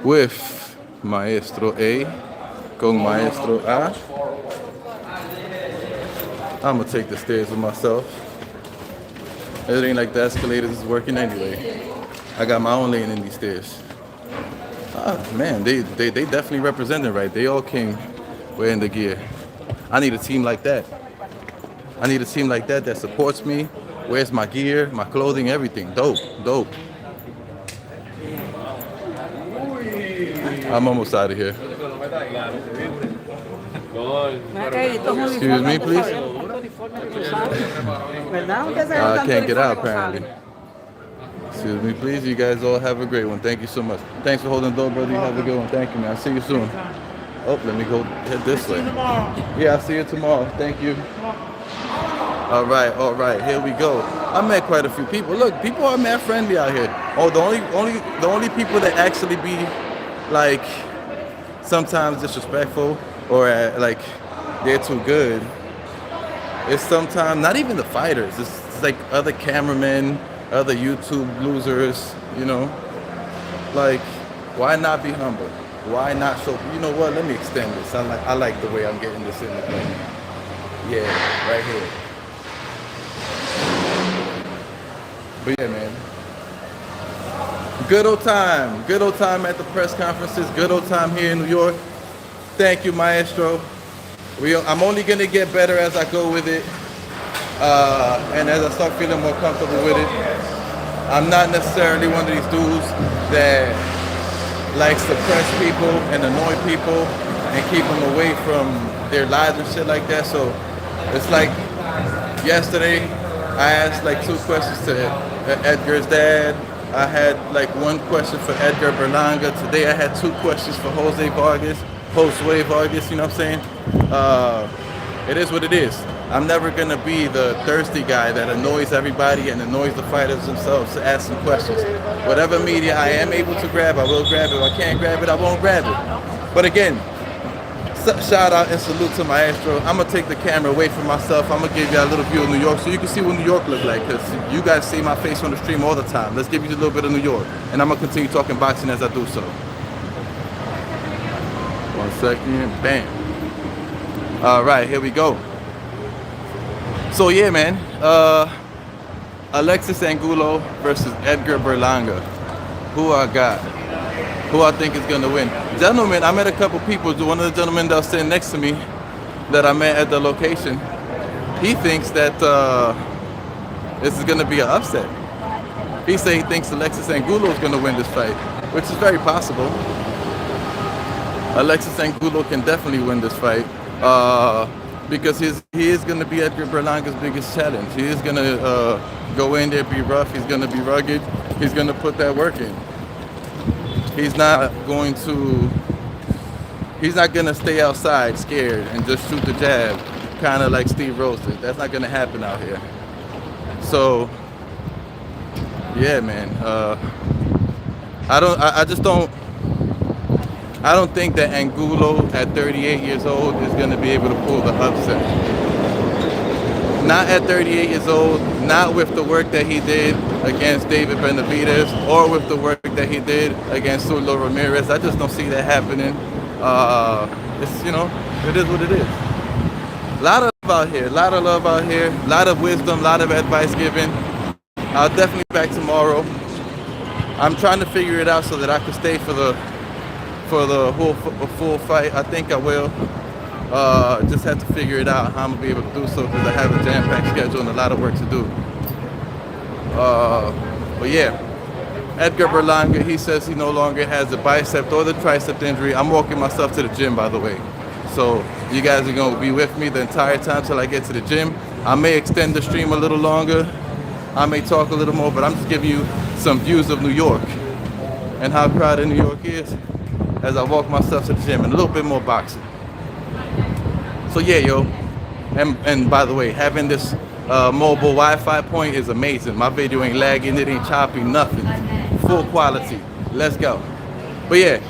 with Maestro A con Maestro A. I'm gonna take the stairs with myself. It ain't like the escalators is working anyway. I got my own lane in these stairs. Man, they definitely represented right. They all came wearing the gear. I need a team like that. I need a team like that that supports me, wears my gear, my clothing, everything. Dope. I'm almost out of here. Excuse me, please. I can't get out apparently. Excuse me, please. You guys all have a great one. Thank you so much. Thanks for holding the door, brother. You have a good one. Thank you, man. I'll see you soon. Oh, let me go head this way. Yeah, I'll see you tomorrow. Thank you. All right. Here we go. I met quite a few people. Look, people are mad friendly out here. Oh, the only people that actually be like sometimes disrespectful or like they're too good. It's sometimes not even the fighters. It's like other cameramen, other YouTube losers. You know, like why not be humble? Why not show? You know what? Let me extend this. I like the way I'm getting this in the plane. Yeah, right here. But yeah, man. Good old time at the press conferences. Good old time here in New York. Thank you, Maestro. I'm only gonna get better as I go with it, and as I start feeling more comfortable with it. I'm not necessarily one of these dudes that likes to press people and annoy people and keep them away from their lives and shit like that. So it's like yesterday, I asked like 2 questions to Edgar's dad. I had like 1 question for Edgar Berlanga. Today I had 2 questions for Josue Vargas, you know what I'm saying? It is what it is. I'm never gonna be the thirsty guy that annoys everybody and annoys the fighters themselves to ask some questions. Whatever media I am able to grab, I will grab it. If I can't grab it, I won't grab it. But again, shout out and salute to Maestro. I'm gonna take the camera away from myself. I'm gonna give you a little view of New York so you can see what New York look like, because you guys see my face on the stream all the time. Let's give you a little bit of New York, and I'm gonna continue talking boxing as I do so. 1 second, bam. All right, here we go. So yeah, man, Alexis Angulo versus Edgar Berlanga. Who I got? Who I think is gonna win? Gentlemen, I met a couple people. One of the gentlemen that was sitting next to me that I met at the location, he thinks that this is gonna be an upset. He thinks Alexis Angulo is gonna win this fight, which is very possible. Alexis Angulo can definitely win this fight because he is gonna be Edgar Berlanga's biggest challenge. He is gonna go in there, be rough. He's gonna be rugged. He's gonna put that work in. He's not gonna stay outside scared and just shoot the jab, kind of like Steve Rose did. That's not gonna happen out here. So, yeah, man. I don't think that Angulo at 38 years old is gonna be able to pull the upset. Not at 38 years old, not with the work that he did against David Benavidez or with the work that he did against Sulo Ramirez. I just don't see that happening. It's, you know, it is what it is. A lot of love out here, a lot of wisdom, a lot of advice given. I'll definitely be back tomorrow. I'm trying to figure it out so that I can stay for the whole full fight. I think I will. Just have to figure it out how I'm gonna be able to do so because I have a jam-packed schedule and a lot of work to do. But yeah, Edgar Berlanga, he says he no longer has the bicep or the tricep injury. I'm walking myself to the gym, by the way. So you guys are gonna be with me the entire time till I get to the gym. I may extend the stream a little longer. I may talk a little more, but I'm just giving you some views of New York and how crowded New York is as I walk myself to the gym and a little bit more boxing. So yeah, yo, and by the way, having this mobile Wi-Fi point is amazing. My video ain't lagging, it ain't choppy, nothing. Full quality. Let's go. But yeah,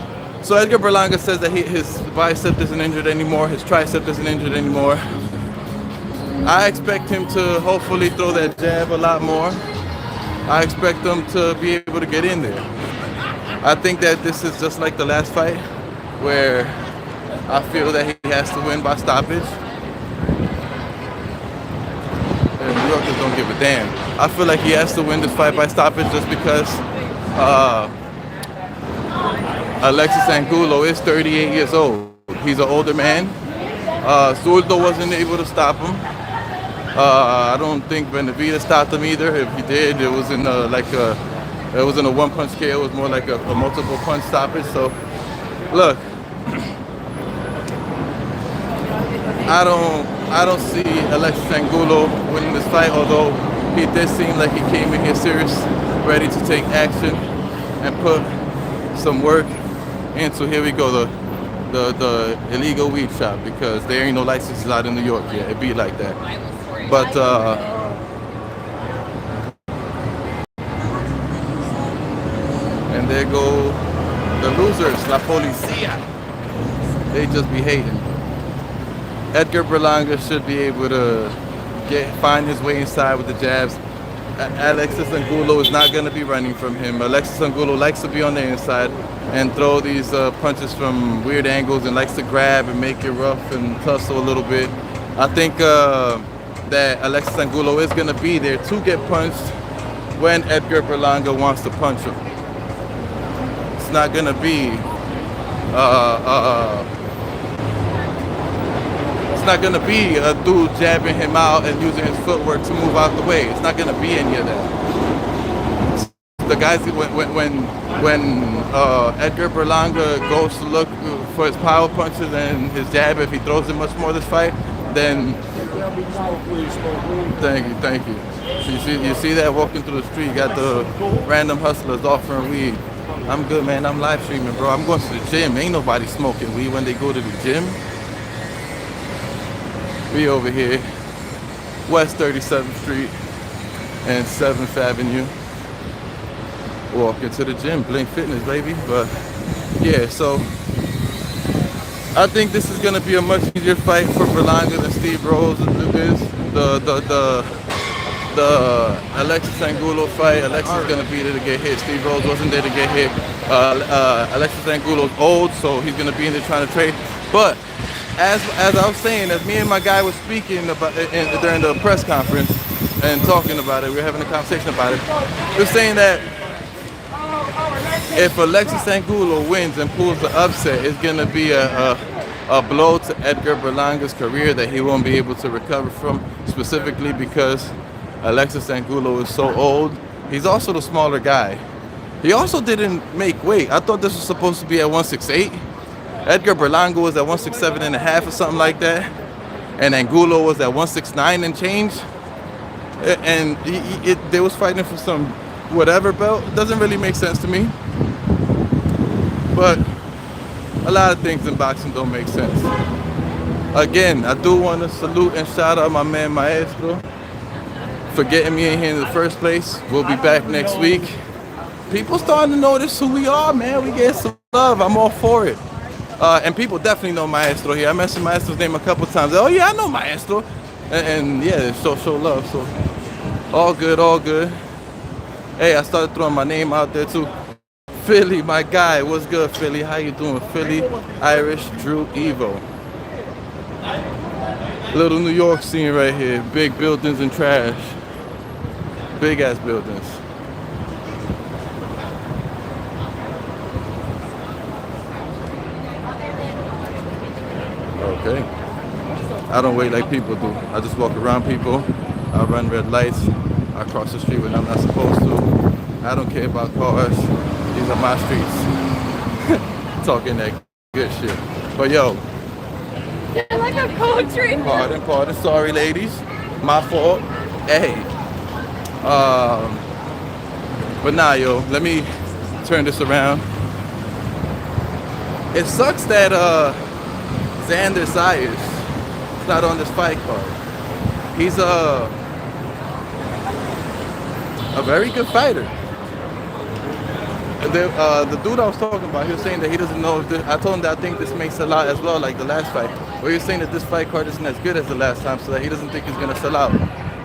so Edgar Berlanga says that his bicep isn't injured anymore, his tricep isn't injured anymore. I expect him to hopefully throw that jab a lot more. I expect him to be able to get in there. I think that this is just like the last fight where I feel that he has to win by stoppage. And New Yorkers don't give a damn. I feel like he has to win this fight by stoppage just because Alexis Angulo is 38 years old. He's an older man. Zurdo wasn't able to stop him. I don't think Benavidez stopped him either. If he did, it was in a one-punch KO. It was more like a multiple punch stoppage. So Look, I don't see Alexis Angulo winning this fight, although he did seem like he came in here serious, ready to take action and put some work into, here we go, the illegal weed shop, because there ain't no licenses out in New York yet. It be like that. But and there go the losers, La Policia. They just be hating. Edgar Berlanga should be able to find his way inside with the jabs. Alexis Angulo is not going to be running from him. Alexis Angulo likes to be on the inside and throw these punches from weird angles and likes to grab and make it rough and tussle a little bit. I think that Alexis Angulo is going to be there to get punched when Edgar Berlanga wants to punch him. It's not going to be it's not going to be a dude jabbing him out and using his footwork to move out the way. It's not going to be any of that. The guys, when Edgar Berlanga goes to look for his power punches and his jab, if he throws it much more this fight, then thank you. So you see that walking through the street, you got the random hustlers offering weed. I'm good, man. I'm live streaming, bro. I'm going to the gym. Ain't nobody smoking weed when they go to the gym. We over here, West 37th Street and 7th Avenue. Walking to the gym, Blink Fitness, baby. But yeah, so I think this is gonna be a much easier fight for Berlanga than Steve Rose is. The Alexis Angulo fight, Alexis is gonna be there to get hit. Steve Rose wasn't there to get hit. Alexis Angulo's old, so he's gonna be in there trying to trade. But as I was saying, as me and my guy was speaking about during the press conference and talking about it, we were having a conversation about it. We were saying that if Alexis Angulo wins and pulls the upset, it's gonna be a blow to Edgar Berlanga's career that he won't be able to recover from, specifically because Alexis Angulo is so old. He's also the smaller guy. He also didn't make weight. I thought this was supposed to be at 168. Edgar Berlanga was at 167.5 or something like that, and Angulo was at 169 and change. And they was fighting for some whatever belt. It doesn't really make sense to me. But a lot of things in boxing don't make sense. Again, I do want to salute and shout out my man Maestro for getting me in here in the first place. We'll be back next week. People starting to notice who we are, man. We get some love. I'm all for it. And people definitely know Maestro here. I mentioned Maestro's name a couple times. Oh yeah, I know Maestro. And yeah, show love. So all good, all good. Hey, I started throwing my name out there too. Philly, my guy. What's good, Philly? How you doing? Philly, Irish, Drew, Evo. Little New York scene right here. Big buildings and trash. Big ass buildings. Okay. I don't wait like people do. I just walk around people. I run red lights. I cross the street when I'm not supposed to. I don't care about cars. These are my streets. Talking that good shit. But yo. You're like a poetry. Pardon. Sorry, ladies. My fault. Hey. But nah, yo. Let me turn this around. It sucks that Xander Zayas is not on this fight card. He's a very good fighter. The dude I was talking about, he was saying that he doesn't know if this, I told him that I think this makes a lot as well, like the last fight. Where he was saying that this fight card isn't as good as the last time, so that he doesn't think he's gonna sell out.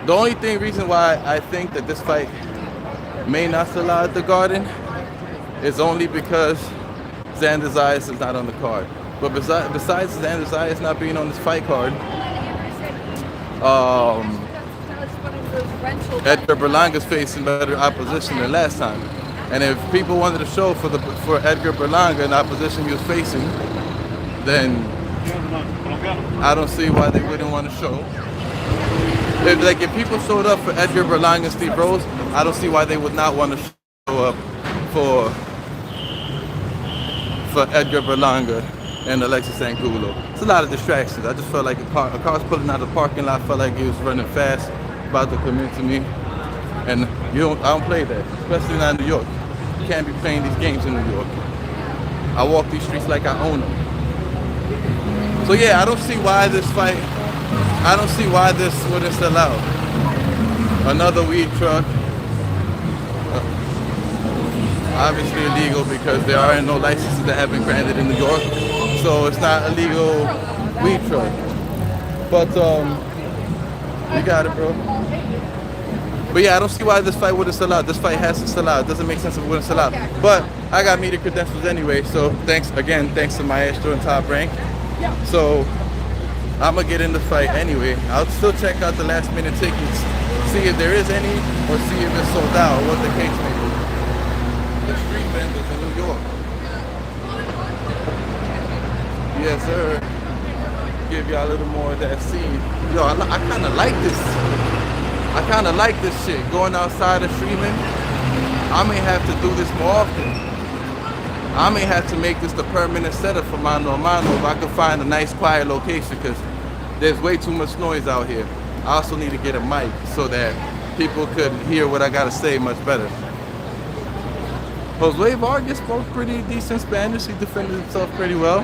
The only reason why I think that this fight may not sell out at the Garden is only because Xander Zayas is not on the card. But besides Xander Zayas not being on this fight card, Edgar Berlanga's facing better opposition than last time. And if people wanted to show for Edgar Berlanga in the opposition he was facing, then I don't see why they wouldn't want to show. If people showed up for Edgar Berlanga and Steve Rose, I don't see why they would not want to show up for Edgar Berlanga and Alexis Angulo. It's a lot of distractions. I just felt like a car's pulling out of the parking lot. Felt like he was running fast, about to come into me. And I don't play that, especially not in New York. You can't be playing these games in New York. I walk these streets like I own them. So yeah, I don't see why this fight, I don't see why this wouldn't sell out. Another weed truck. Obviously illegal because there are no licenses that have been granted in New York. So it's not a legal weed truck. But you got it, bro. But yeah, I don't see why this fight wouldn't sell out. This fight has to sell out. It doesn't make sense if it wouldn't sell out. But I got media credentials anyway, so thanks to Maestro and Top Rank. So I'm gonna get in the fight anyway. I'll still check out the last minute tickets, see if there is any, or see if it's sold out, or what the case may be. The street vendors in New York. Yes, sir. Give y'all a little more of that scene. Yo, I kind of like this. I kind of like this shit. Going outside and streaming. I may have to do this more often. I may have to make this the permanent setup for Mano a Mano if I could find a nice quiet location, because there's way too much noise out here. I also need to get a mic so that people could hear what I gotta say much better. Jose Vargas spoke pretty decent Spanish. He defended himself pretty well.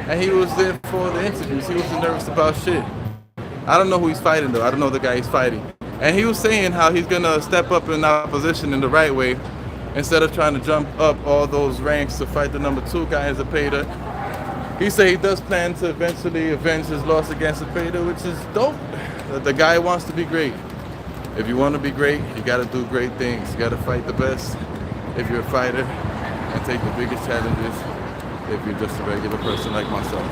And he was there for the interviews. He wasn't nervous about shit. I don't know who he's fighting though. I don't know the guy he's fighting. And he was saying how he's gonna step up in opposition in the right way instead of trying to jump up all those ranks to fight the number 2 guy in Zepeda. He said he does plan to eventually avenge his loss against Zepeda, which is dope. The guy wants to be great. If you want to be great, you gotta do great things. You gotta fight the best if you're a fighter and take the biggest challenges if you're just a regular person like myself.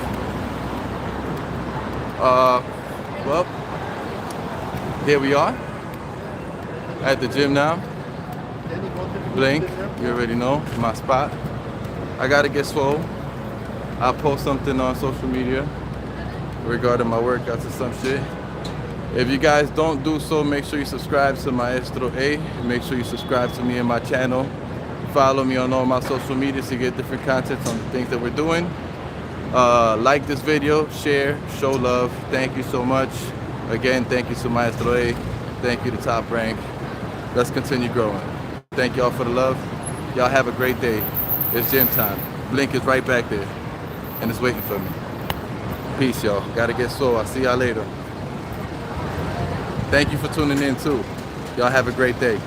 Well, here we are at the gym now. Blink, you already know, my spot. I gotta get swole. I'll post something on social media regarding my workouts or some shit. If you guys don't do so, make sure you subscribe to Maestro A. Make sure you subscribe to me and my channel. Follow me on all my social media to get different content on the things that we're doing. Like this video, share, show love. Thank you so much. Again, thank you to Maestro A. Thank you to Top Rank. Let's continue growing. Thank y'all for the love. Y'all have a great day. It's gym time. Blink is right back there and it's waiting for me. Peace, y'all. Gotta get soul. I'll see y'all later. Thank you for tuning in too. Y'all have a great day.